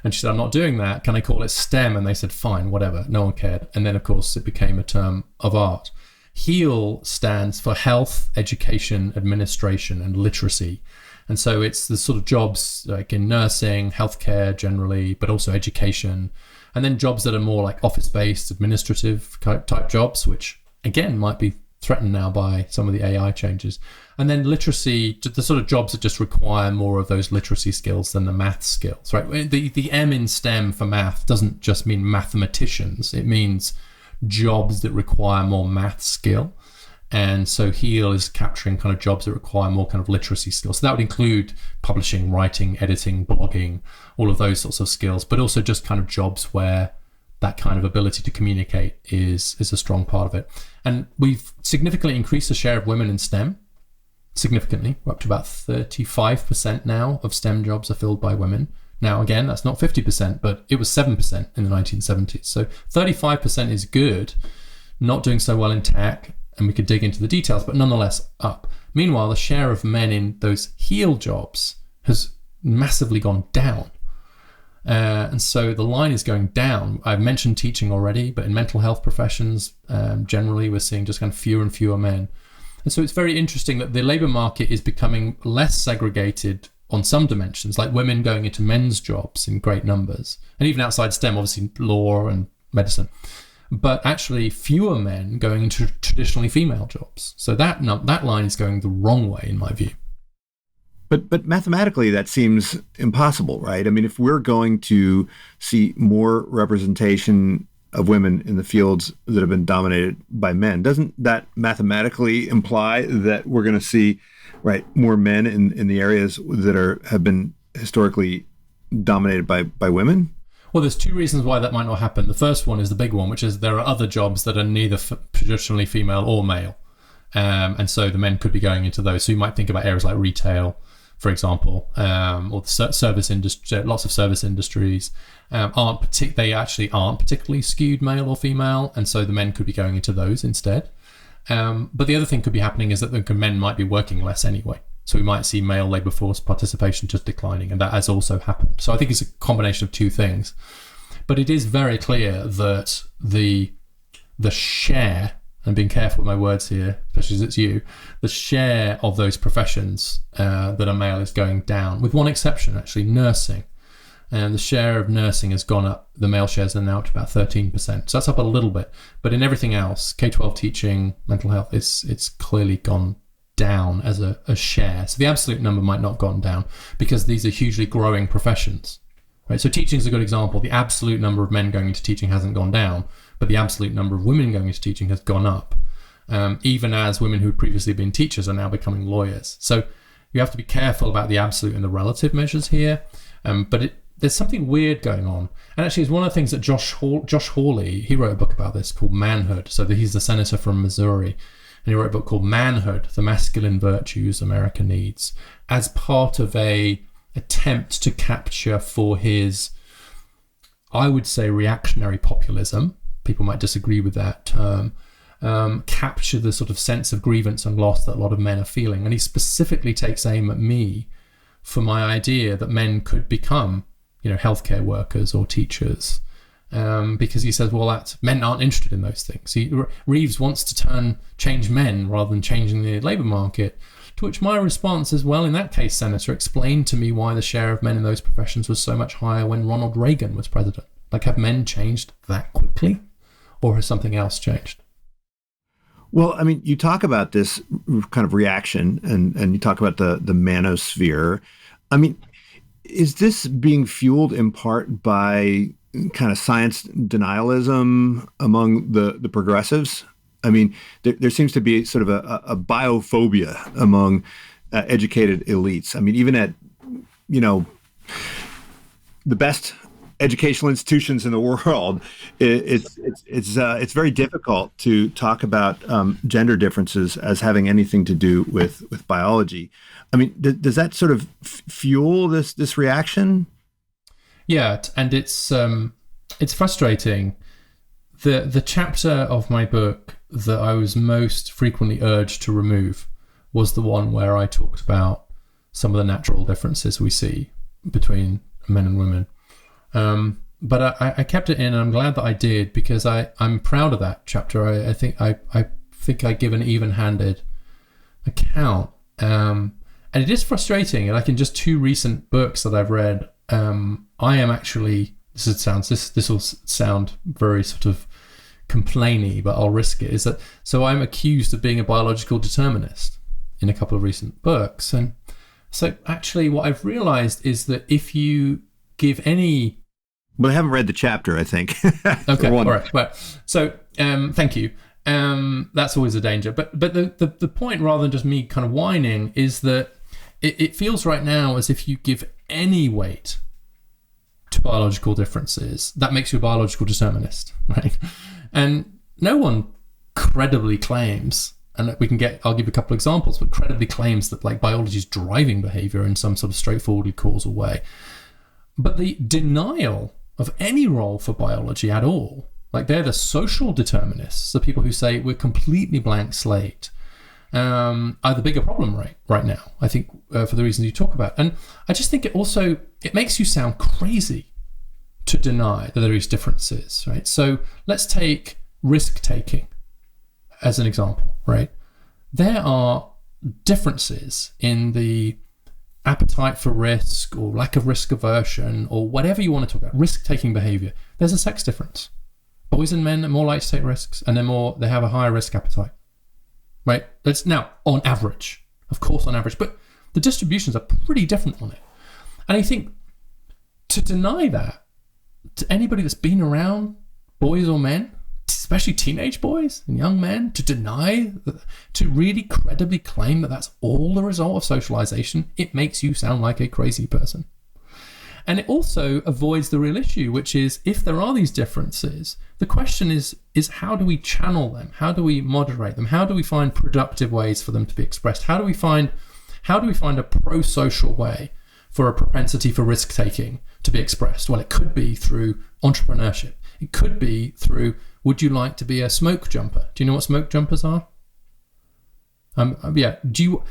Speaker 3: And she said, I'm not doing that. Can I call it STEM? And they said, fine, whatever. No one cared. And then, of course, it became a term of art. HEAL stands for Health, Education, Administration, and Literacy. And so it's the sort of jobs like in nursing, healthcare generally, but also education. And then jobs that are more like office-based, administrative type jobs, which, again, might be threatened now by some of the AI changes. And then literacy, the sort of jobs that just require more of those literacy skills than the math skills, right? The M in STEM for math doesn't just mean mathematicians. It means jobs that require more math skill. And so HEAL is capturing kind of jobs that require more kind of literacy skills. So that would include publishing, writing, editing, blogging, all of those sorts of skills, but also just kind of jobs where that kind of ability to communicate is a strong part of it. And we've significantly increased the share of women in STEM. Significantly. We're up to about 35% now of STEM jobs are filled by women. Now, again, that's not 50%, but it was 7% in the 1970s. So 35% is good, not doing so well in tech, and we could dig into the details, but nonetheless up. Meanwhile, the share of men in those HEAL jobs has massively gone down. And so the line is going down. I've mentioned teaching already, but in mental health professions, generally, we're seeing just kind of fewer and fewer men. And so it's very interesting that the labour market is becoming less segregated on some dimensions, like women going into men's jobs in great numbers, and even outside STEM, obviously law and medicine, but actually fewer men going into traditionally female jobs. So that line is going the wrong way, in my view.
Speaker 2: But mathematically, that seems impossible, right? I mean, if we're going to see more representation of women in the fields that have been dominated by men, doesn't that mathematically imply that we're going to see, right, more men in the areas that have been historically dominated by women?
Speaker 3: Well, there's two reasons why that might not happen. The first one is the big one, which is there are other jobs that are neither traditionally female or male. And so the men could be going into those. So you might think about areas like retail, for example, or the service industry. Lots of service industries aren't particularly skewed male or female, and so the men could be going into those instead. But the other thing could be happening is that the men might be working less anyway. So we might see male labour force participation just declining, and that has also happened. So I think it's a combination of two things. But it is very clear that the share, and being careful with my words here, especially as it's you, the share of those professions that are male is going down, with one exception, actually, nursing. And the share of nursing has gone up. The male shares are now up to about 13%. So that's up a little bit. But in everything else, K-12 teaching, mental health, it's clearly gone down as a share. So the absolute number might not have gone down because these are hugely growing professions. Right? So teaching is a good example. The absolute number of men going into teaching hasn't gone down, but the absolute number of women going into teaching has gone up, even as women who had previously been teachers are now becoming lawyers. So you have to be careful about the absolute and the relative measures here. But there's something weird going on. And actually, it's one of the things that Josh Hawley, he wrote a book about this called Manhood. So he's the senator from Missouri. And he wrote a book called Manhood, The Masculine Virtues America Needs, as part of a attempt to capture for his, I would say, reactionary populism. People might disagree with that term. Capture the sort of sense of grievance and loss that a lot of men are feeling. And he specifically takes aim at me for my idea that men could become, healthcare workers or teachers. Because he says, well, that men aren't interested in those things. Reeves wants to change men rather than changing the labour market. To which my response is, well, in that case, Senator, explain to me why the share of men in those professions was so much higher when Ronald Reagan was president. Like, have men changed that quickly, or has something else changed?
Speaker 2: Well, I mean, you talk about this kind of reaction, and you talk about the manosphere. I mean, is this being fueled in part by kind of science denialism among the progressives? I mean, there seems to be sort of a biophobia among educated elites. I mean, even at, the best educational institutions in the world, it's very difficult to talk about gender differences as having anything to do with biology. I mean, does that sort of fuel this reaction? Yeah,
Speaker 3: and it's frustrating. The chapter of my book that I was most frequently urged to remove was the one where I talked about some of the natural differences we see between men and women. But I kept it in, and I'm glad that I did, because I'm proud of that chapter. I think I give an even-handed account. And it is frustrating. Like in just two recent books that I've read, I am actually, this will sound very sort of complainy, but I'll risk it. Is that so? I'm accused of being a biological determinist in a couple of recent books, and so actually, what I've realized is that if you give any
Speaker 2: Well, I haven't read the chapter, I think.
Speaker 3: Okay, all right. Well, so thank you. That's always a danger. But the point, rather than just me kind of whining, is that it feels right now as if you give any weight to biological differences, that makes you a biological determinist, right? And no one credibly claims, and I'll give a couple of examples, but credibly claims that like biology is driving behavior in some sort of straightforward causal way. But the denial of any role for biology at all, like they're the social determinists, the people who say we're completely blank slate, are the bigger problem right now, I think, for the reasons you talk about. And I just think it makes you sound crazy to deny that there is differences, right? So let's take risk-taking as an example, right? There are differences in the appetite for risk or lack of risk aversion or whatever you want to talk about, risk-taking behavior. There's a sex difference. Boys and men are more likely to take risks, and they have a higher risk appetite, right? That's now on average, of course, on average, but the distributions are pretty different on it. And I think to deny that to anybody that's been around, boys or men, especially teenage boys and young men, to really credibly claim that that's all the result of socialization, it makes you sound like a crazy person. And it also avoids the real issue, which is if there are these differences, the question is how do we channel them? How do we moderate them? How do we find productive ways for them to be expressed? How do we find a pro-social way for a propensity for risk-taking to be expressed? Well, it could be through entrepreneurship. It could be through, would you like to be a smoke jumper? Do you know what smoke jumpers are? Yeah.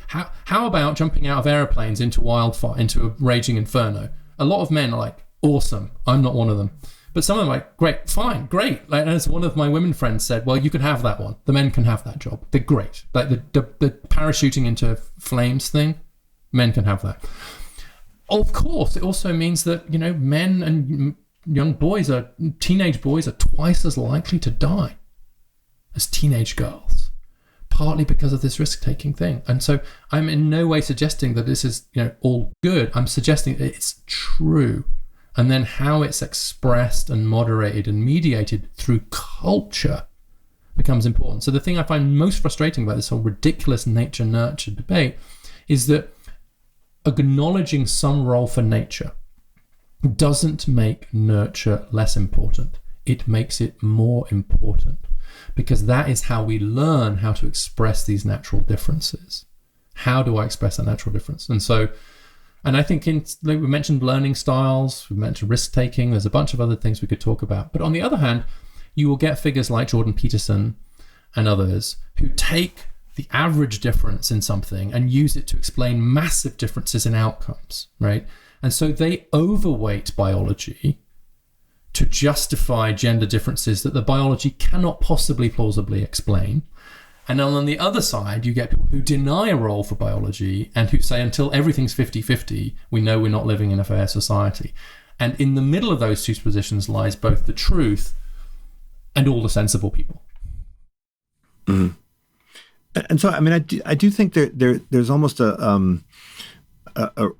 Speaker 3: How about jumping out of airplanes into wildfire, into a raging inferno? A lot of men are like, awesome. I'm not one of them. But some of them are like, great, fine, great. Like, as one of my women friends said, well, you can have that one. The men can have that job. They're great. Like the parachuting into flames thing, men can have that. Of course, it also means that, men and teenage boys are twice as likely to die as teenage girls, partly because of this risk-taking thing. And so I'm in no way suggesting that this is, all good. I'm suggesting that it's true. And then how it's expressed and moderated and mediated through culture becomes important. So the thing I find most frustrating about this whole ridiculous nature-nurture debate is that acknowledging some role for nature doesn't make nurture less important. It makes it more important, because that is how we learn how to express these natural differences. How do I express that natural difference? And I think we mentioned learning styles, we mentioned risk-taking, there's a bunch of other things we could talk about. But on the other hand, you will get figures like Jordan Peterson and others who take the average difference in something and use it to explain massive differences in outcomes, right? And so they overweight biology to justify gender differences that the biology cannot possibly plausibly explain. And then on the other side, you get people who deny a role for biology and who say until everything's 50-50, we know we're not living in a fair society. And in the middle of those two positions lies both the truth and all the sensible people.
Speaker 2: Mm-hmm. And so, I mean, I do think there's almost a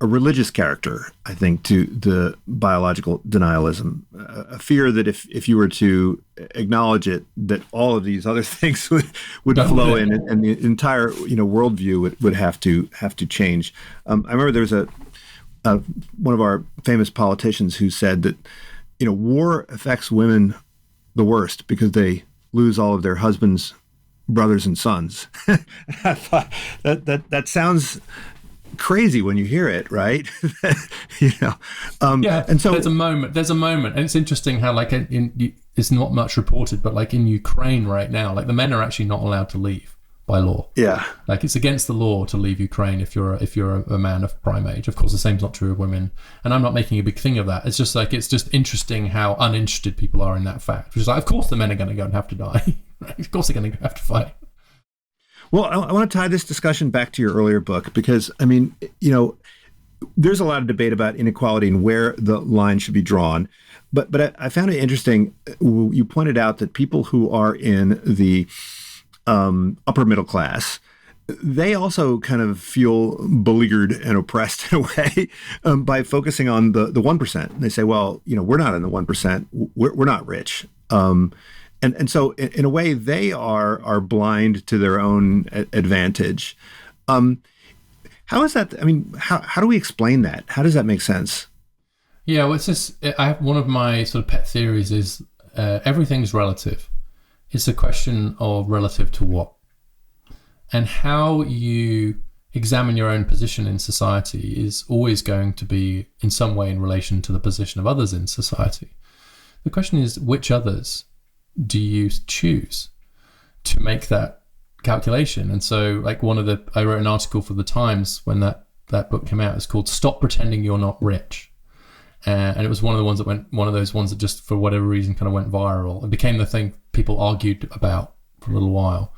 Speaker 2: religious character, I think, to the biological denialism, a fear that if you were to acknowledge it, that all of these other things would flow in, and the entire worldview would have to change. I remember there was one of our famous politicians who said that war affects women the worst because they lose all of their husbands, brothers, and sons. I thought that sounds crazy when you hear it, right?
Speaker 3: And so there's a moment, and it's interesting how it's not much reported, but like in Ukraine right now, like the men are actually not allowed to leave by law.
Speaker 2: Yeah,
Speaker 3: like it's against the law to leave Ukraine if you're a man of prime age. Of course, the same's not true of women, and I'm not making a big thing of that. It's just interesting how uninterested people are in that fact, which is like, of course the men are going to go and have to die. Right? Of course they're going to have to fight.
Speaker 2: Well, I want to tie this discussion back to your earlier book, because, I mean, there's a lot of debate about inequality and where the line should be drawn. But I found it interesting. You pointed out that people who are in the upper middle class, they also kind of feel beleaguered and oppressed in a way by focusing on the 1%. And they say, well, we're not in the 1%. We're not rich. And so in a way, they are blind to their own advantage. How is that? I mean, how do we explain that? How does that make sense?
Speaker 3: Yeah, well, one of my sort of pet theories is everything's relative. It's a question of relative to what, and how you examine your own position in society is always going to be in some way in relation to the position of others in society. The question is, which others do you choose to make that calculation? And so, like, I wrote an article for the Times when that book came out. It's called "Stop Pretending You're Not Rich," and it was one of those ones that just for whatever reason kind of went viral. It became the thing people argued about for a little while.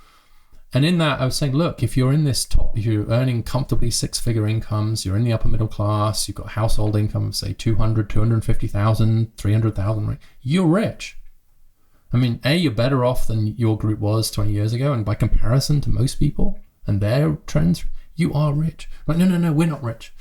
Speaker 3: And in that, I was saying, look, if you're in this top, if you're earning comfortably 6-figure incomes, you're in the upper middle class, you've got household income of say 200, 250,000, 300,000, right? You're rich. I mean, you're better off than your group was 20 years ago. And by comparison to most people and their trends, you are rich. Like, no, we're not rich.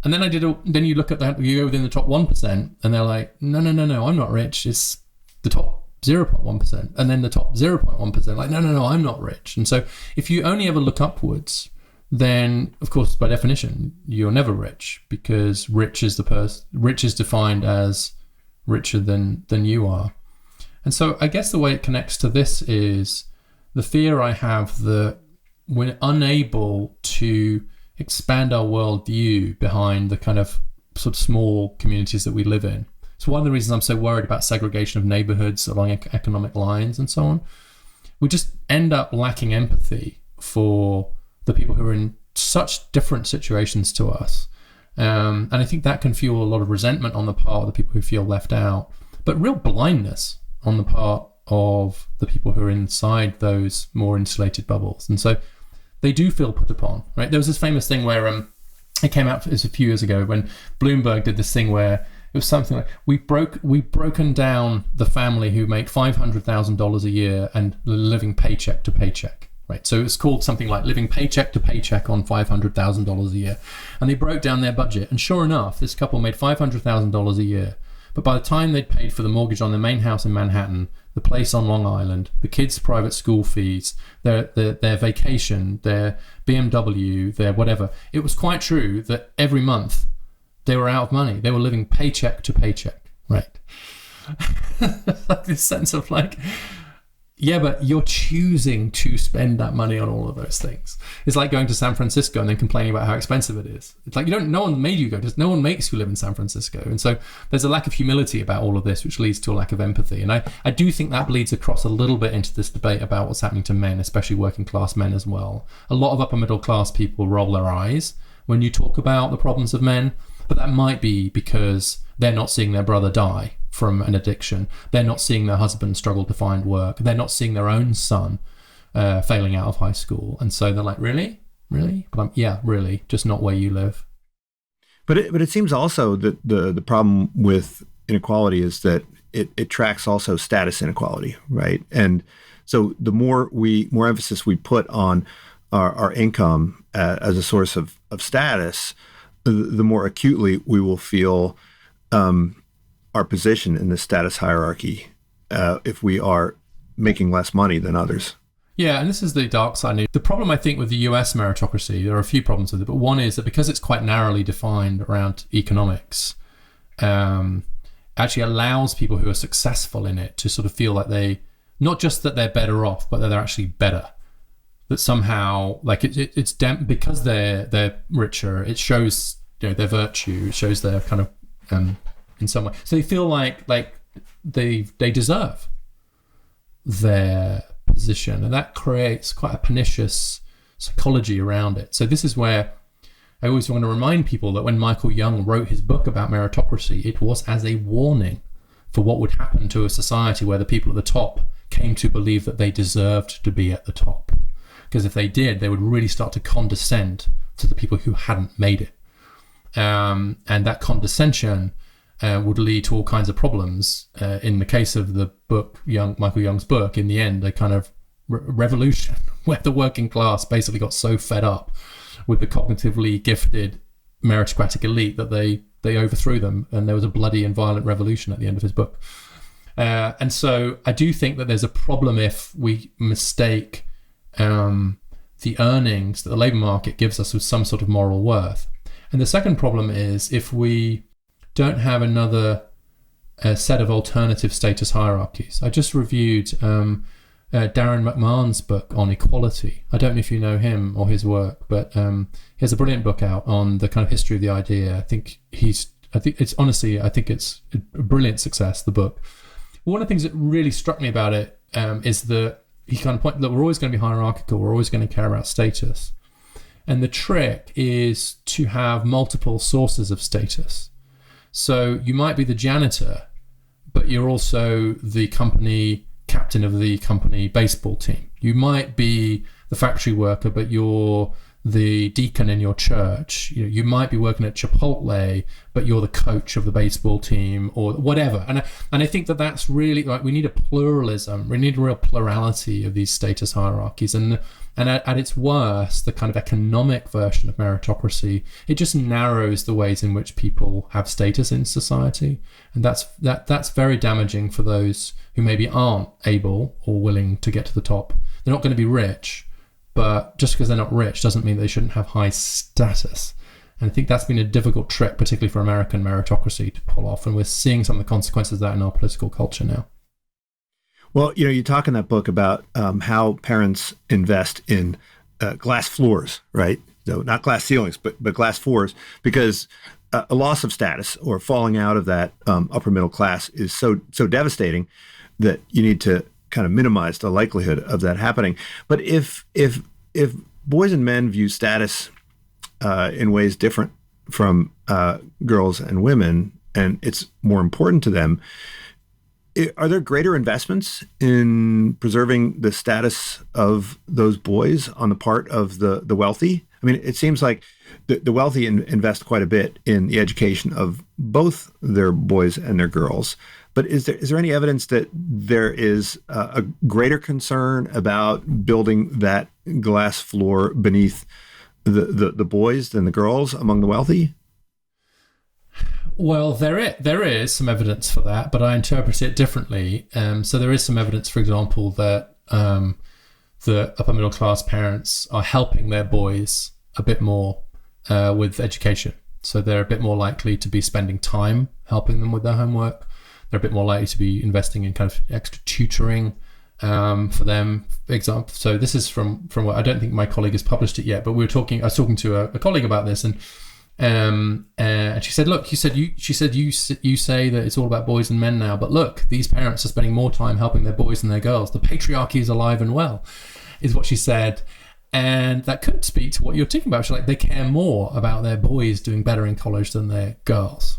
Speaker 3: And then then you look at that, you go within the top 1%, and they're like, no, I'm not rich. It's the top 0.1%. And then the top 0.1%, like, no, I'm not rich. And so if you only ever look upwards, then of course, by definition, you're never rich, because rich is defined as richer than you are. And so I guess the way it connects to this is the fear I have that we're unable to expand our worldview behind the kind of sort of small communities that we live in. It's one of the reasons I'm so worried about segregation of neighborhoods along economic lines and so on. We just end up lacking empathy for the people who are in such different situations to us. And I think that can fuel a lot of resentment on the part of the people who feel left out, but real blindness on the part of the people who are inside those more insulated bubbles. And so they do feel put upon, right? There was this famous thing where it came out a few years ago when Bloomberg did this thing where it was something like, we've broken down the family who make $500,000 a year and living paycheck to paycheck, right? So it's called something like living paycheck to paycheck on $500,000 a year. And they broke down their budget. And sure enough, this couple made $500,000 a year. But by the time they'd paid for the mortgage on their main house in Manhattan, the place on Long Island, the kids' private school fees, their vacation, their BMW, their whatever, it was quite true that every month they were out of money. They were living paycheck to paycheck, right? Like this sense of like, yeah, but you're choosing to spend that money on all of those things. It's like going to San Francisco and then complaining about how expensive it is. It's like, no one made you go, no one makes you live in San Francisco. And so there's a lack of humility about all of this, which leads to a lack of empathy. And I do think that bleeds across a little bit into this debate about what's happening to men, especially working class men as well. A lot of upper middle class people roll their eyes when you talk about the problems of men, but that might be because they're not seeing their brother die from an addiction. They're not seeing their husband struggle to find work. They're not seeing their own son failing out of high school. And so they're like, really? But yeah, really, just not where you live.
Speaker 2: But it seems also that the problem with inequality is that it tracks also status inequality, right? And so the more emphasis we put on our income as a source of status, the more acutely we will feel our position in the status hierarchy if we are making less money than others.
Speaker 3: Yeah, and this is the dark side. The problem, I think, with the US meritocracy, there are a few problems with it, but one is that because it's quite narrowly defined around economics, actually allows people who are successful in it to sort of feel like not just that they're better off, but that they're actually better. That somehow, like it's because they're richer, it shows their virtue, it shows their kind of in some way. So they feel like they deserve their position, and that creates quite a pernicious psychology around it. So this is where I always want to remind people that when Michael Young wrote his book about meritocracy, it was as a warning for what would happen to a society where the people at the top came to believe that they deserved to be at the top. Because if they did, they would really start to condescend to the people who hadn't made it. And that condescension would lead to all kinds of problems. In the case of the book, Michael Young's book, in the end, a kind of revolution where the working class basically got so fed up with the cognitively gifted meritocratic elite that they overthrew them, and there was a bloody and violent revolution at the end of his book. And so I do think that there's a problem if we mistake the earnings that the labour market gives us with some sort of moral worth. And the second problem is if we don't have another set of alternative status hierarchies. I just reviewed Darren McMahon's book on equality. I don't know if you know him or his work, but he has a brilliant book out on the kind of history of the idea. I think it's a brilliant success, the book. One of the things that really struck me about it is that he kind of pointed that we're always going to be hierarchical, we're always going to care about status. And the trick is to have multiple sources of status. So you might be the janitor, but you're also the company captain of the company baseball team. You might be the factory worker, but you're the deacon in your church. You might be working at Chipotle, but you're the coach of the baseball team or whatever. And I think that that's really like, we need a pluralism. We need a real plurality of these status hierarchies. And at its worst, the kind of economic version of meritocracy, it just narrows the ways in which people have status in society. And that's very damaging for those who maybe aren't able or willing to get to the top. They're not going to be rich, but just because they're not rich doesn't mean they shouldn't have high status. And I think that's been a difficult trick, particularly for American meritocracy, to pull off. And we're seeing some of the consequences of that in our political culture now.
Speaker 2: Well, you talk in that book about how parents invest in glass floors, right? So not glass ceilings, but glass floors, because a loss of status or falling out of that upper middle class is so devastating that you need to kind of minimize the likelihood of that happening. But if boys and men view status in ways different from girls and women, and it's more important to them, are there greater investments in preserving the status of those boys on the part of the wealthy? I mean, it seems like the wealthy invest quite a bit in the education of both their boys and their girls. But is there any evidence that there is a greater concern about building that glass floor beneath the boys than the girls among the wealthy?
Speaker 3: Well, there is some evidence for that, but I interpret it differently. So there is some evidence, for example, that the upper middle class parents are helping their boys a bit more with education. So they're a bit more likely to be spending time helping them with their homework. They're a bit more likely to be investing in kind of extra tutoring for them, for example. So this is from what I don't think my colleague has published it yet, but I was talking to a colleague about this, and she said, look, you say that it's all about boys and men now, but look, these parents are spending more time helping their boys than their girls. The patriarchy is alive and well, is what she said. And that could speak to what you're talking about. She's like, they care more about their boys doing better in college than their girls.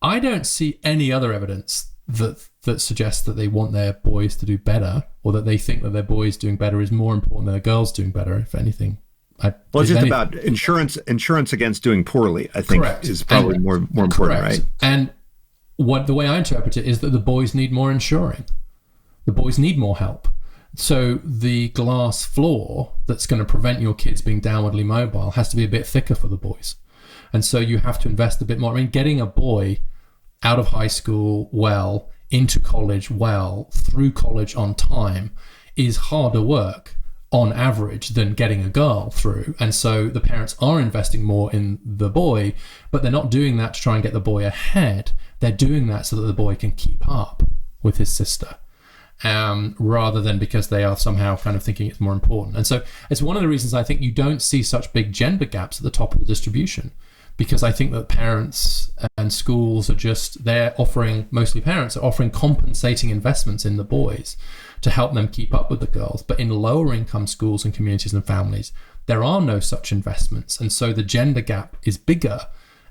Speaker 3: I don't see any other evidence that suggests that they want their boys to do better, or that they think that their boys doing better is more important than their girls doing better, if anything.
Speaker 2: It's just about insurance against doing poorly, I think. Correct. Is probably more important, correct. Right?
Speaker 3: And the way I interpret it is that the boys need more insuring. The boys need more help. So the glass floor that's going to prevent your kids being downwardly mobile has to be a bit thicker for the boys. And so you have to invest a bit more. I mean, getting a boy out of high school well, into college well, through college on time is harder work on average than getting a girl through. And so the parents are investing more in the boy, but they're not doing that to try and get the boy ahead. They're doing that so that the boy can keep up with his sister, rather than because they are somehow kind of thinking it's more important. And so it's one of the reasons I think you don't see such big gender gaps at the top of the distribution, because I think that parents and schools mostly parents are offering compensating investments in the boys to help them keep up with the girls. But in lower income schools and communities and families, there are no such investments. And so the gender gap is bigger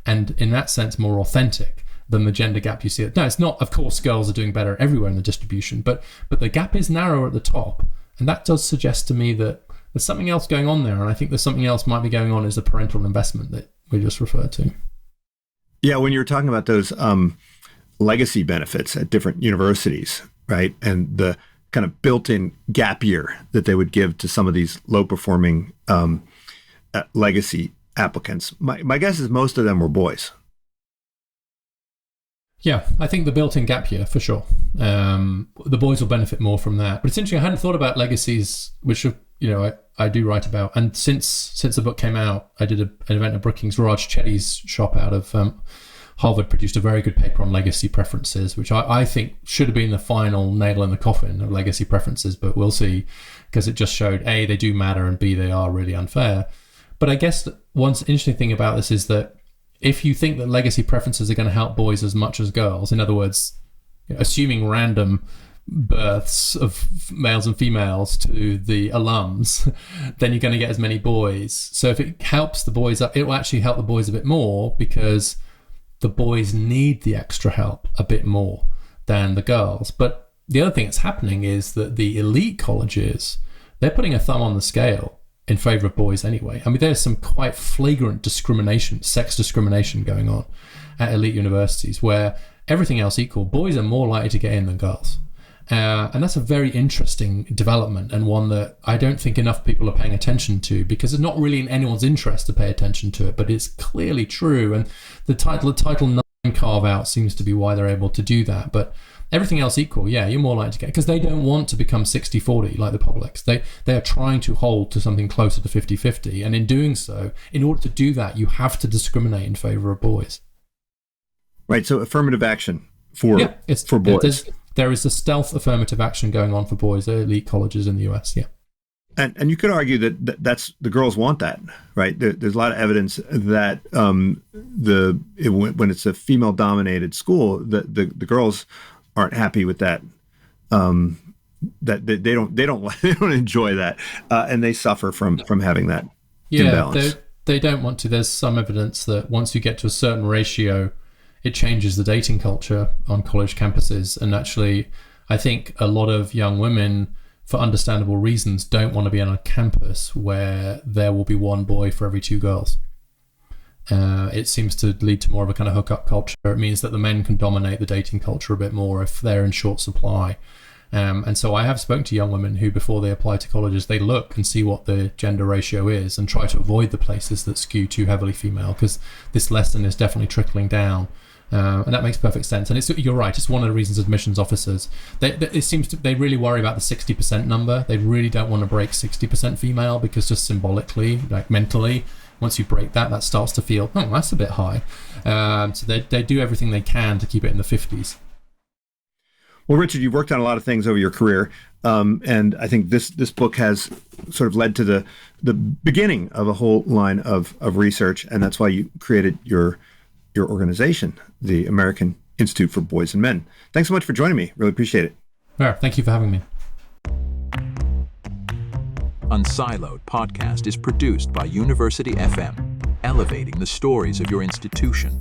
Speaker 3: and in that sense more authentic than the gender gap you see. No, it's not, of course, girls are doing better everywhere in the distribution, but the gap is narrower at the top. And that does suggest to me that there's something else going on there. And I think there's something else might be going on is the parental investment that we just referred to.
Speaker 2: Yeah, when you were talking about those legacy benefits at different universities, right, and the kind of built-in gap year that they would give to some of these low-performing legacy applicants, my guess is most of them were boys.
Speaker 3: Yeah, I think the built-in gap year, for sure. The boys will benefit more from that. But it's interesting, I hadn't thought about legacies, which I do write about. And since the book came out, I did an event at Brookings. Raj Chetty's shop out of Harvard produced a very good paper on legacy preferences, which I think should have been the final nail in the coffin of legacy preferences, but we'll see, because it just showed, A, they do matter, and B, they are really unfair. But I guess one interesting thing about this is that if you think that legacy preferences are going to help boys as much as girls, in other words, assuming random births of males and females to the alums, then you're going to get as many boys. So if it helps the boys up, it will actually help the boys a bit more, because the boys need the extra help a bit more than the girls. But the other thing that's happening is that the elite colleges, they're putting a thumb on the scale in favor of boys anyway. I mean, there's some quite flagrant discrimination, sex discrimination going on at elite universities, where everything else equal, boys are more likely to get in than girls. And that's a very interesting development, and one that I don't think enough people are paying attention to, because it's not really in anyone's interest to pay attention to it, but it's clearly true. And the Title IX carve-out seems to be why they're able to do that. But everything else equal, yeah, you're more likely to get, because they don't want to become 60-40 like the publics. They are trying to hold to something closer to 50-50. And in doing so, in order to do that, you have to discriminate in favor of boys.
Speaker 2: Right, so affirmative action for boys.
Speaker 3: There is a stealth affirmative action going on for boys at elite colleges in the US, yeah.
Speaker 2: And you could argue that that's the girls want that, right? There's a lot of evidence that when it's a female-dominated school, the girls aren't happy with that. That they don't enjoy that, and they suffer from having that imbalance.
Speaker 3: They don't want to. There's some evidence that once you get to a certain ratio, it changes the dating culture on college campuses. And actually, I think a lot of young women, for understandable reasons, don't want to be on a campus where there will be one boy for every two girls. It seems to lead to more of a kind of hookup culture. It means that the men can dominate the dating culture a bit more if they're in short supply. And so I have spoken to young women who, before they apply to colleges, they look and see what the gender ratio is and try to avoid the places that skew too heavily female, because this lesson is definitely trickling down. And that makes perfect sense. And you're right, it's one of the reasons admissions officers, they really worry about the 60% number. They really don't want to break 60% female, because just symbolically, like mentally, once you break that starts to feel, oh, that's a bit high. So they do everything they can to keep it in the 50s.
Speaker 2: Well, Richard, you've worked on a lot of things over your career, and I think this book has sort of led to the beginning of a whole line of research, and that's why you created your organization, the American Institute for Boys and Men. Thanks so much for joining me. Really appreciate it.
Speaker 3: Yeah, thank you for having me.
Speaker 1: Unsiloed podcast is produced by University FM, elevating the stories of your institution.